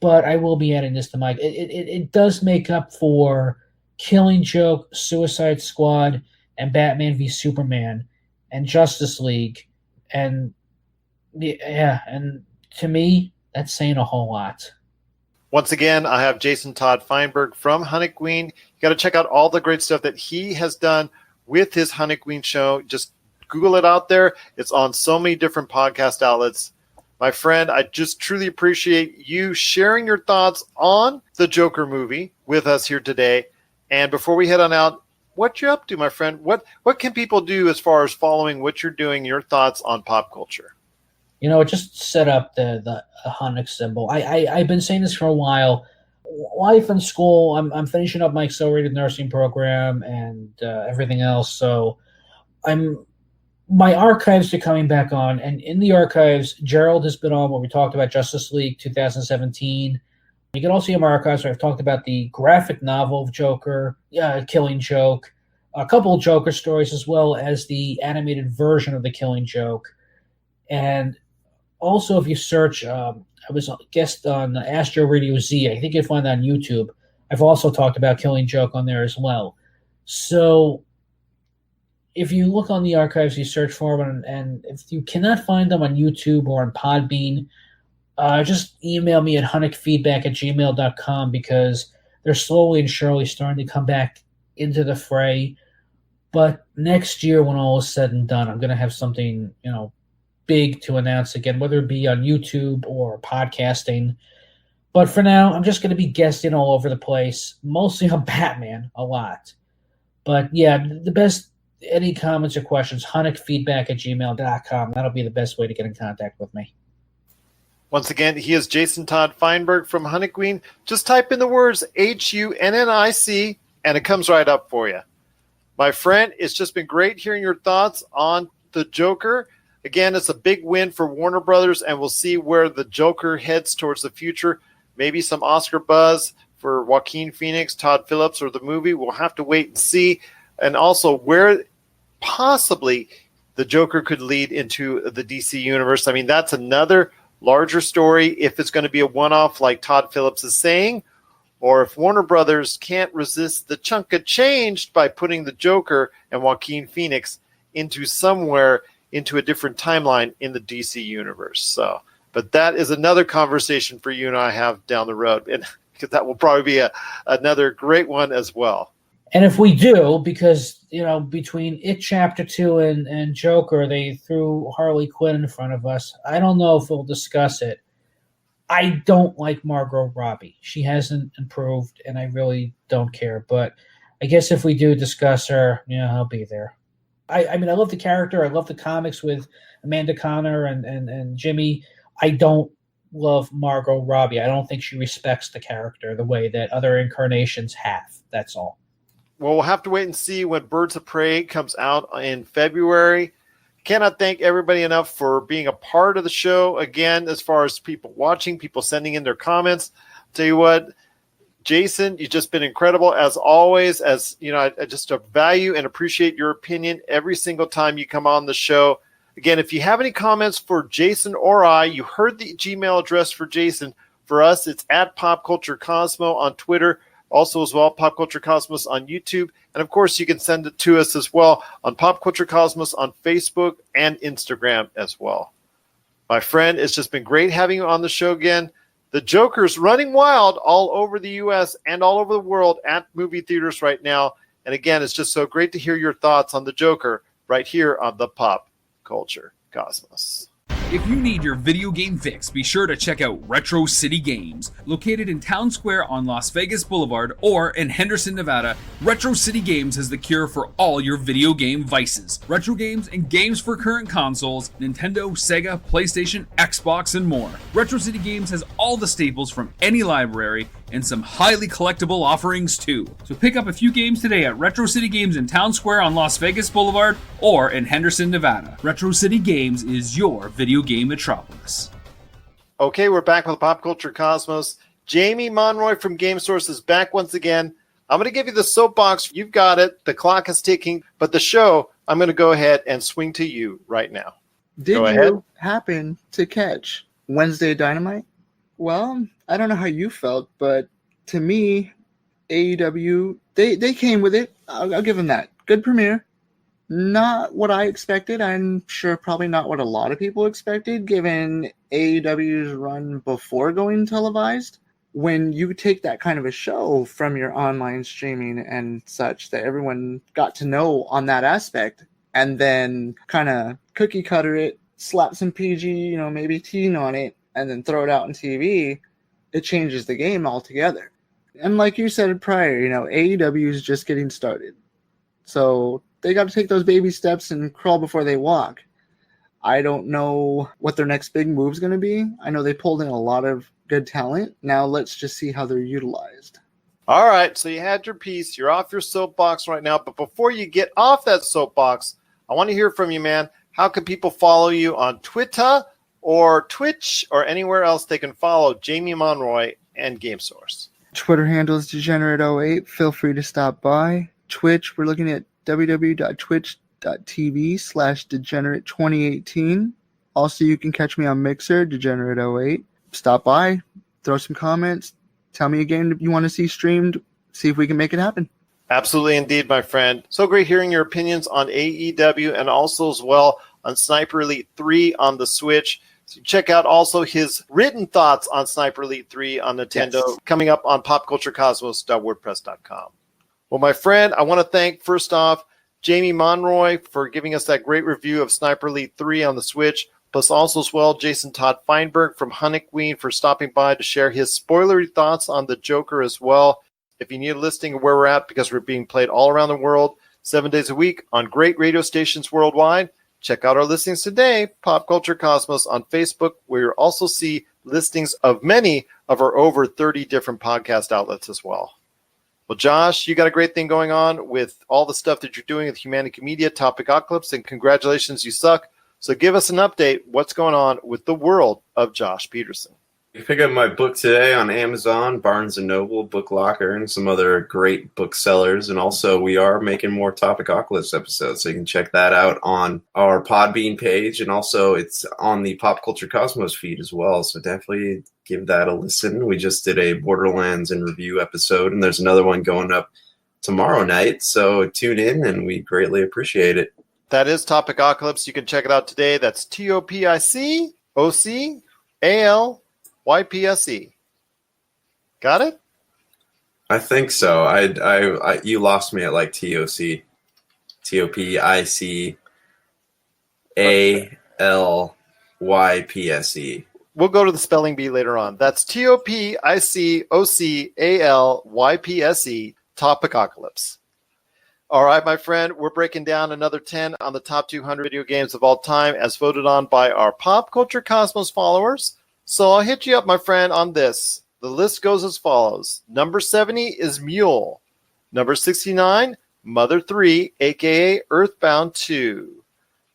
But I will be adding this to my... It does make up for Killing Joke, Suicide Squad, and Batman v Superman, and Justice League. And to me, that's saying a whole lot. Once again, I have Jason Todd Fineburgh from Hunnicween. You got to check out all the great stuff that he has done with his Hunnicween show. Just Google it out there. It's on so many different podcast outlets. My friend, I just truly appreciate you sharing your thoughts on the Joker movie with us here today. And before we head on out, what you up to, my friend? What can people do as far as following what you're doing, your thoughts on pop culture? Just set up the Hunnic symbol. I've been saying this for a while. Life and school, I'm finishing up my accelerated nursing program and everything else. So my archives are coming back on. And in the archives, Gerald has been on where we talked about Justice League 2017. You can also see my archives where I've talked about the graphic novel of Joker, Killing Joke, a couple of Joker stories, as well as the animated version of the Killing Joke. And also, if you search, I was a guest on Astro Radio Z. I think you'll find that on YouTube. I've also talked about Killing Joke on there as well. So if you look on the archives, you search for them, and if you cannot find them on YouTube or on Podbean, just email me at hunnickfeedback@gmail.com because they're slowly and surely starting to come back into the fray. But next year, when all is said and done, I'm going to have something, big to announce again, whether it be on YouTube or podcasting. But for now, I'm just going to be guesting all over the place, mostly on Batman, a lot. But yeah, the best, any comments or questions, hunnickfeedback@gmail.com. That'll be the best way to get in contact with me. Once again, he is Jason Todd Fineburgh from Hunnicween. Just type in the words HUNNIC, and it comes right up for you. My friend, it's just been great hearing your thoughts on the Joker. Again, it's a big win for Warner Brothers, and we'll see where the Joker heads towards the future. Maybe some Oscar buzz for Joaquin Phoenix, Todd Phillips, or the movie. We'll have to wait and see. And also where possibly the Joker could lead into the DC universe. I mean, that's another larger story if it's going to be a one-off like Todd Phillips is saying, or if Warner Brothers can't resist the chunk of change by putting the Joker and Joaquin Phoenix into a different timeline in the DC universe. So, but that is another conversation for you and I have down the road, and because that will probably be another great one as well. And if we do, because, between It Chapter 2 and Joker, they threw Harley Quinn in front of us. I don't know if we'll discuss it. I don't like Margot Robbie. She hasn't improved, and I really don't care. But I guess if we do discuss her, I'll be there. I mean, I love the character. I love the comics with Amanda Conner and Jimmy. I don't love Margot Robbie. I don't think she respects the character the way that other incarnations have. That's all. Well, we'll have to wait and see when Birds of Prey comes out in February. Cannot thank everybody enough for being a part of the show. Again, as far as people watching, people sending in their comments. Tell you what, Jason, you've just been incredible as always. As you know, I just value and appreciate your opinion every single time you come on the show. Again, if you have any comments for Jason or I, you heard the Gmail address for Jason. For us, it's at Pop Culture Cosmo on Twitter. Also, as well, Pop Culture Cosmos on YouTube. And, of course, you can send it to us as well on Pop Culture Cosmos on Facebook and Instagram as well. My friend, it's just been great having you on the show again. The Joker's running wild all over the U.S. and all over the world at movie theaters right now. And, again, it's just so great to hear your thoughts on the Joker right here on the Pop Culture Cosmos. If you need your video game fix, be sure to check out Retro City Games. Located in Town Square on Las Vegas Boulevard or in Henderson, Nevada, Retro City Games has the cure for all your video game vices. Retro games and games for current consoles, Nintendo, Sega, PlayStation, Xbox, and more. Retro City Games has all the staples from any library and some highly collectible offerings too. So pick up a few games today at Retro City Games in Town Square on Las Vegas Boulevard or in Henderson, Nevada. Retro City Games is your video game metropolis. Okay, we're back with Pop Culture Cosmos. Jamie Monroy from Game Source is back once again. I'm going to give you the soapbox. You've got it. The clock is ticking. But the show, I'm going to go ahead and swing to you right now. Did you happen to catch Wednesday Dynamite? Well, I don't know how you felt, but to me, AEW, they came with it. I'll give them that. Good premiere. Not what I expected. I'm sure probably not what a lot of people expected, given AEW's run before going televised. When you take that kind of a show from your online streaming and such that everyone got to know on that aspect, and then kind of cookie cutter it, slap some PG, maybe teen on it, and then throw it out on TV, it changes the game altogether. And like you said prior, AEW is just getting started. So they got to take those baby steps and crawl before they walk. I don't know what their next big move is going to be. I know they pulled in a lot of good talent. Now let's just see how they're utilized. All right, so you had your piece. You're off your soapbox right now. But before you get off that soapbox, I want to hear from you, man. How can people follow you on Twitter or Twitch or anywhere else they can follow Jamie Monroy and Game Source? Twitter handle is Degenerate08. Feel free to stop by. Twitch, we're looking at www.twitch.tv/Degenerate2018. Also, you can catch me on Mixer, Degenerate08. Stop by, throw some comments, tell me a game that you want to see streamed, see if we can make it happen. Absolutely indeed, my friend. So great hearing your opinions on AEW and also as well on Sniper Elite 3 on the Switch. So check out also his written thoughts on Sniper Elite 3 on Nintendo coming up on popculturecosmos.wordpress.com. Well, my friend, I want to thank, first off, Jamie Monroy for giving us that great review of Sniper Elite 3 on the Switch, plus also as well Jason Todd Fineburgh from Hunnicween for stopping by to share his spoilery thoughts on the Joker as well. If you need a listing of where we're at, because we're being played all around the world, 7 days a week on great radio stations worldwide, check out our listings today, Pop Culture Cosmos on Facebook, where you'll also see listings of many of our over 30 different podcast outlets as well. Well, Josh, you got a great thing going on with all the stuff that you're doing with Humanica Media, Topicocalypse, and congratulations, you suck. So give us an update. What's going on with the world of Josh Peterson? You pick up my book today on Amazon, Barnes & Noble, Book Locker, and some other great booksellers. And also, we are making more Topicocalypse episodes, so you can check that out on our Podbean page. And also, it's on the Pop Culture Cosmos feed as well, so definitely give that a listen. We just did a Borderlands in review episode, and there's another one going up tomorrow night. So tune in, and we greatly appreciate it. That is Topicocalypse. You can check it out today. That's TOPICOCALYPSE. Got it? I think so. I you lost me at like TOC, TOPICALYPSE. We'll go to the spelling bee later on. That's TOPICOCALYPSE, Topicocalypse. All right, my friend, we're breaking down another 10 on the top 200 video games of all time as voted on by our Pop Culture Cosmos followers. So I'll hit you up, my friend, on this. The list goes as follows. Number 70 is Mule. Number 69, Mother 3, a.k.a. Earthbound 2.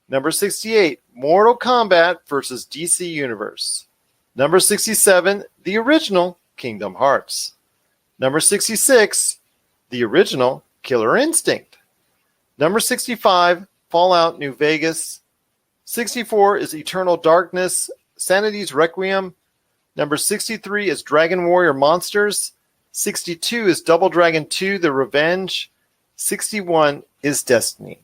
Number 68, Mortal Kombat versus DC Universe. Number 67, the original Kingdom Hearts. Number 66, the original Killer Instinct. Number 65, Fallout New Vegas. 64 is Eternal Darkness, Sanity's Requiem. Number 63 is Dragon Warrior Monsters. 62 is Double Dragon 2, The Revenge. 61 is Destiny.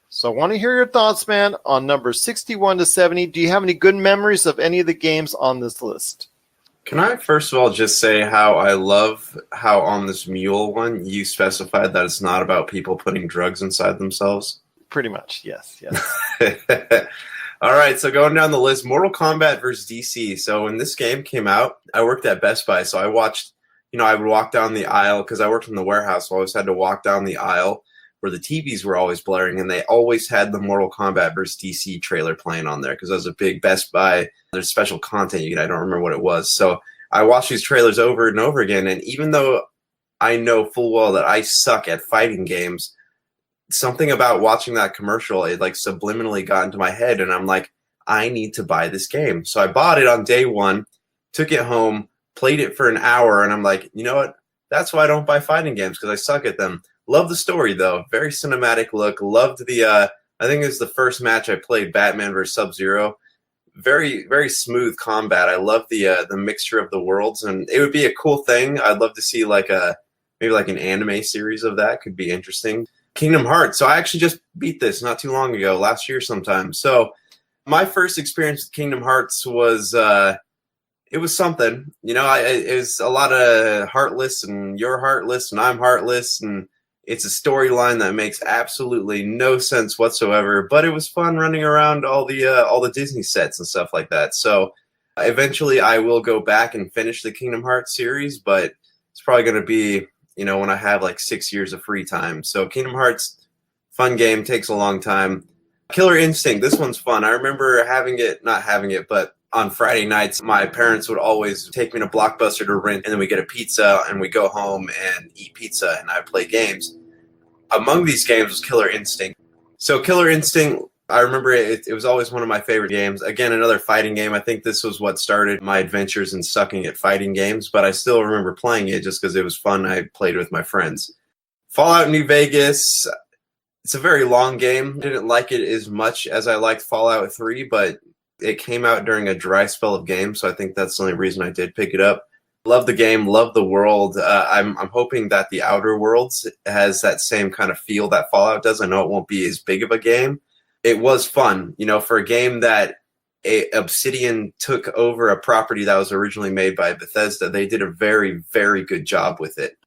So I want to hear your thoughts, man, on number 61 to 70. Do you have any good memories of any of the games on this list? Can I first of all just say how I love how on this Mule one you specified that it's not about people putting drugs inside themselves? Pretty much, yes. All right, so going down the list, Mortal Kombat versus DC. So when this game came out, I worked at Best Buy, so I watched, I would walk down the aisle because I worked in the warehouse, so I always had to walk down the aisle where the TVs were always blaring, and they always had the Mortal Kombat versus DC trailer playing on there because I was a big Best Buy. There's special content you get. I don't remember what it was. So I watched these trailers over and over again, and even though I know full well that I suck at fighting games, something about watching that commercial, it like subliminally got into my head, and I'm like, I need to buy this game. So I bought it on day one, took it home, played it for an hour, and I'm like, you know what? That's why I don't buy fighting games, because I suck at them. Love the story, though. Very cinematic look. Loved the, I think it was the first match I played, Batman vs. Sub-Zero. Very, very smooth combat. I love the mixture of the worlds, and it would be a cool thing. I'd love to see maybe an anime series of that. Could be interesting. Kingdom Hearts. So I actually just beat this not too long ago, last year sometime. So my first experience with Kingdom Hearts was, it was something. It was a lot of Heartless, and you're Heartless, and I'm Heartless, and it's a storyline that makes absolutely no sense whatsoever. But it was fun running around all the Disney sets and stuff like that. So eventually I will go back and finish the Kingdom Hearts series, but it's probably going to be, when I have like 6 years of free time. So Kingdom Hearts, fun game, takes a long time. Killer Instinct, this one's fun. I remember not having it, but on Friday nights, my parents would always take me to Blockbuster to rent, and then we get a pizza, and we go home and eat pizza, and I play games. Among these games was Killer Instinct. So Killer Instinct, I remember it was always one of my favorite games. Again, another fighting game. I think this was what started my adventures in sucking at fighting games, but I still remember playing it just because it was fun. I played with my friends. Fallout New Vegas, it's a very long game. Didn't like it as much as I liked Fallout 3, but it came out during a dry spell of games, so I think that's the only reason I did pick it up. Love the game, love the world. I'm hoping that the Outer Worlds has that same kind of feel that Fallout does. I know it won't be as big of a game. It was fun, for a game that Obsidian took over a property that was originally made by Bethesda. They did a very, very good job with it.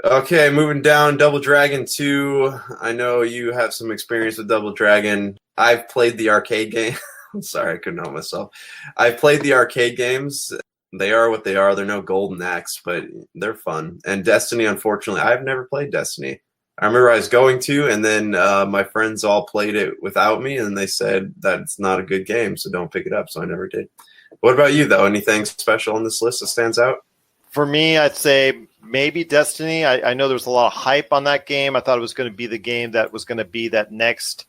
Okay, moving down, Double Dragon 2. I know you have some experience with Double Dragon. I've played the arcade game. Sorry, I couldn't help myself. I've played the arcade games. They are what they are. They're no golden axe, but they're fun. And Destiny, unfortunately, I've never played Destiny. I remember I was going to, and then my friends all played it without me, and they said that it's not a good game, so don't pick it up, so I never did. What about you, though? Anything special on this list that stands out? For me, I'd say maybe Destiny. I know there was a lot of hype on that game. I thought it was going to be the game that was going to be that next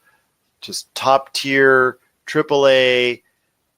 just top-tier, AAA,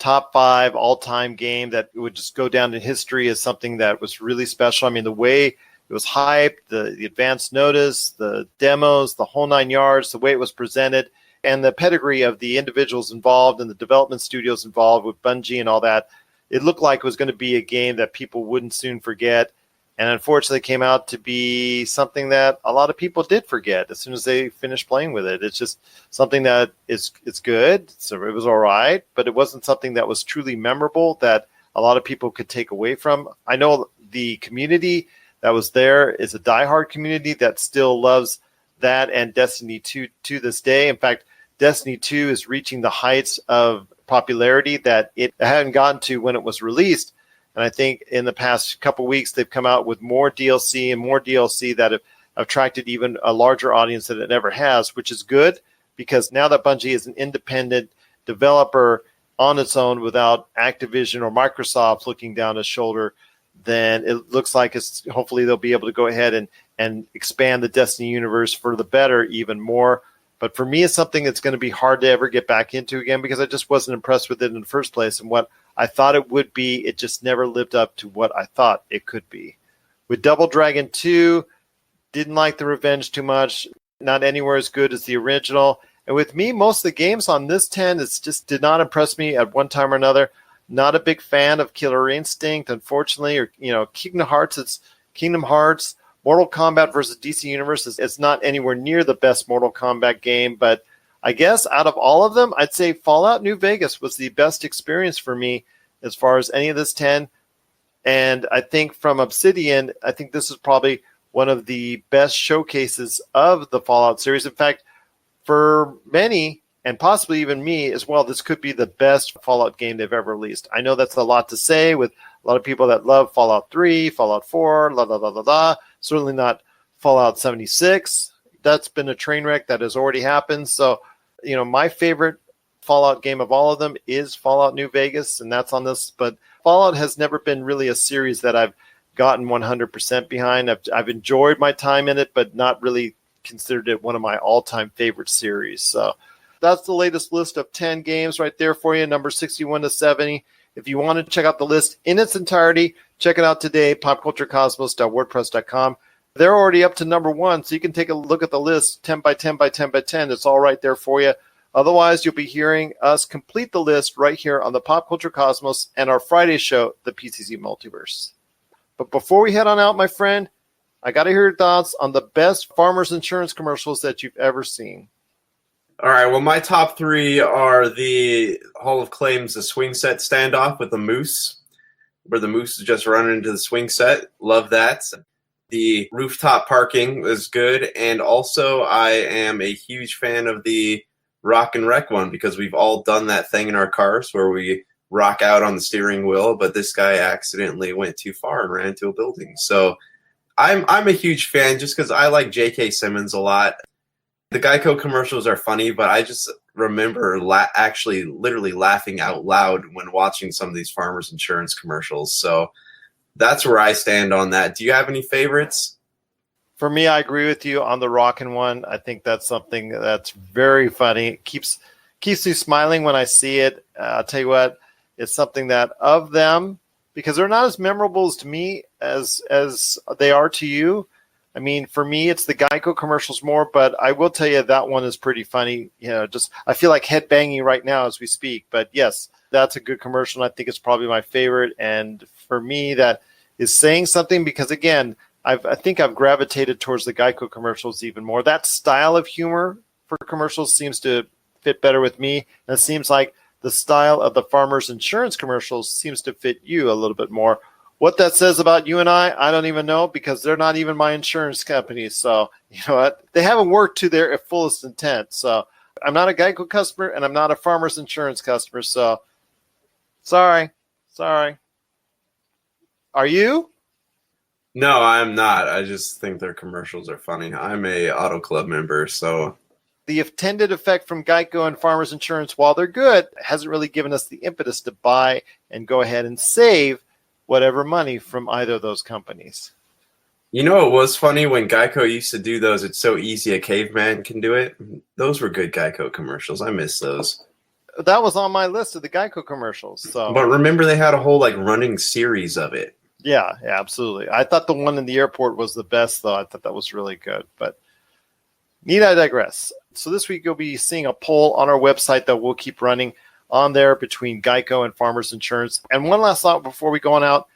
top 5 all-time game that would just go down in history as something that was really special. I mean, the way it was hyped, the advance notice, the demos, the whole 9 yards, the way it was presented, and the pedigree of the individuals involved and the development studios involved with Bungie and all that, it looked like it was going to be a game that people wouldn't soon forget. And unfortunately, it came out to be something that a lot of people did forget as soon as they finished playing with it. It's just something that it's good. So it was all right, but it wasn't something that was truly memorable that a lot of people could take away from. I know the community that was there is a diehard community that still loves that and Destiny 2 to this day. In fact, Destiny 2 is reaching the heights of popularity that it hadn't gotten to when it was released. And I think in the past couple weeks, they've come out with more DLC and more DLC that have attracted even a larger audience than it ever has, which is good because now that Bungie is an independent developer on its own without Activision or Microsoft looking down its shoulder, then it looks like hopefully they'll be able to go ahead and expand the Destiny universe for the better even more. But for me, it's something that's going to be hard to ever get back into again because I just wasn't impressed with it in the first place. And what I thought it would be, it just never lived up to what I thought it could be. With Double Dragon 2, didn't like the Revenge too much, not anywhere as good as the original. And with me, most of the games on this 10 just did not impress me at one time or another. Not a big fan of Killer Instinct, unfortunately, or Kingdom Hearts. It's Kingdom Hearts. Mortal Kombat versus DC Universe is not anywhere near the best Mortal Kombat game, but I guess out of all of them, I'd say Fallout New Vegas was the best experience for me as far as any of this 10. And I think from Obsidian, I think this is probably one of the best showcases of the Fallout series. In fact, for many, and possibly even me as well, this could be the best Fallout game they've ever released. I know that's a lot to say with a lot of people that love Fallout 3, Fallout 4, certainly not Fallout 76. That's been a train wreck that has already happened. So, my favorite Fallout game of all of them is Fallout New Vegas, and that's on this. But Fallout has never been really a series that I've gotten 100% behind. I've enjoyed my time in it, but not really considered it one of my all-time favorite series. So that's the latest list of 10 games right there for you, number 61 to 70. If you want to check out the list in its entirety, check it out today, popculturecosmos.wordpress.com. They're already up to number 1, so you can take a look at the list 10 by 10 by 10 by 10. It's all right there for you. Otherwise, you'll be hearing us complete the list right here on the Pop Culture Cosmos and our Friday show, the PCC Multiverse. But before we head on out, my friend, I got to hear your thoughts on the best Farmers Insurance commercials that you've ever seen. All right, well, my top 3 are the Hall of Claims, the swing set standoff with the moose, where the moose is just running into the swing set. Love that. The rooftop parking was good. And also, I am a huge fan of the Rock and Wreck one because we've all done that thing in our cars where we rock out on the steering wheel, but this guy accidentally went too far and ran into a building. So I'm a huge fan just because I like J.K. Simmons a lot. The GEICO commercials are funny, but I just remember actually literally laughing out loud when watching some of these Farmers Insurance commercials. So that's where I stand on that. Do you have any favorites? For me, I agree with you on the Rockin' one. I think that's something that's very funny. It keeps me smiling when I see it. I'll tell you what, it's something that of them, because they're not as memorable to me as they are to you. I mean, for me, it's the GEICO commercials more, but I will tell you that one is pretty funny. I feel like headbanging right now as we speak. But yes, that's a good commercial. And I think it's probably my favorite. And for me, that is saying something because, again, I think I've gravitated towards the GEICO commercials even more. That style of humor for commercials seems to fit better with me. And it seems like the style of the Farmers Insurance commercials seems to fit you a little bit more. What that says about you and I don't even know because they're not even my insurance companies. So, you know what? They haven't worked to their fullest intent. So I'm not a GEICO customer and I'm not a Farmers Insurance customer. So sorry. Are you? No, I'm not. I just think their commercials are funny. I'm a Auto Club member, so... The intended effect from GEICO and Farmers Insurance, while they're good, hasn't really given us the impetus to buy and go ahead and save whatever money from either of those companies. You know, it was funny when GEICO used to do those. It's so easy a caveman can do it. Those were good GEICO commercials. I miss those. That was on my list of the GEICO commercials. So, but remember, they had a whole running series of it. Yeah, absolutely. I thought the one in the airport was the best, though. I thought that was really good. But need I digress? So this week you'll be seeing a poll on our website that we'll keep running on there between GEICO and Farmers Insurance. And one last thought before we go on out.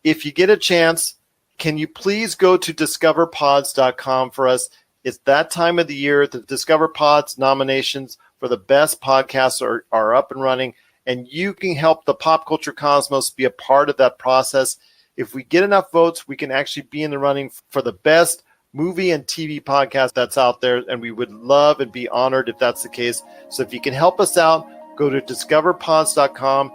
If you get a chance, can you please go to discoverpods.com for us? It's that time of the year. The Discover Pods nominations for the best podcasts are up and running, and you can help the Pop Culture Cosmos be a part of that process. If we get enough votes, we can actually be in the running for the best movie and TV podcast that's out there, and we would love and be honored if that's the case. So if you can help us out, go to discoverpods.com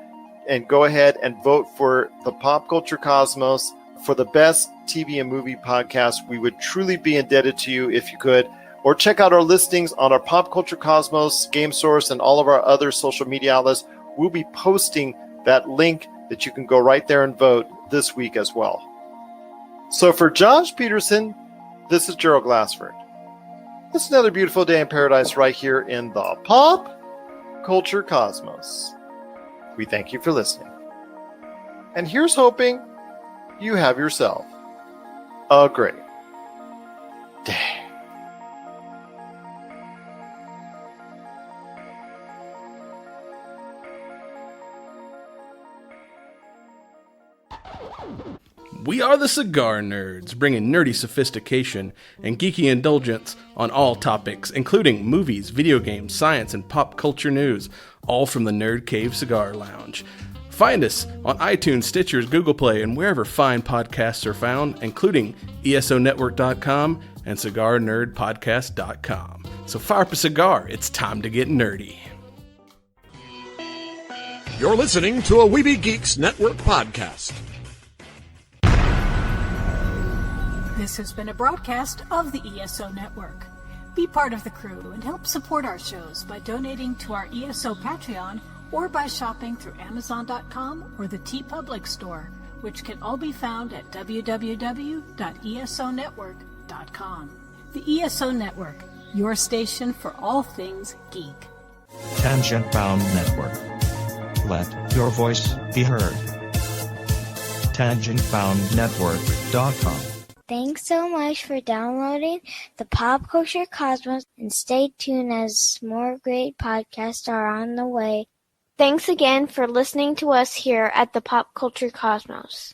and go ahead and vote for the Pop Culture Cosmos for the best TV and movie podcast. We would truly be indebted to you if you could. Or check out our listings on our Pop Culture Cosmos, Game Source, and all of our other social media outlets. We'll be posting that link that you can go right there and vote this week as well. So for Josh Peterson, this is Gerald Glassford. It's another beautiful day in paradise right here in the Pop Culture Cosmos. We thank you for listening. And here's hoping you have yourself a great day. We are the Cigar Nerds, bringing nerdy sophistication and geeky indulgence on all topics, including movies, video games, science, and pop culture news, all from the Nerd Cave Cigar Lounge. Find us on iTunes, Stitcher, Google Play, and wherever fine podcasts are found, including ESONetwork.com and CigarNerdPodcast.com. So fire up a cigar, it's time to get nerdy. You're listening to a Weeby Geeks Network podcast. This has been a broadcast of the ESO Network. Be part of the crew and help support our shows by donating to our ESO Patreon or by shopping through Amazon.com or the TeePublic store, which can all be found at www.esonetwork.com. The ESO Network, your station for all things geek. Tangent Bound Network. Let your voice be heard. TangentBoundNetwork.com. Thanks so much for downloading the Pop Culture Cosmos, and stay tuned as more great podcasts are on the way. Thanks again for listening to us here at the Pop Culture Cosmos.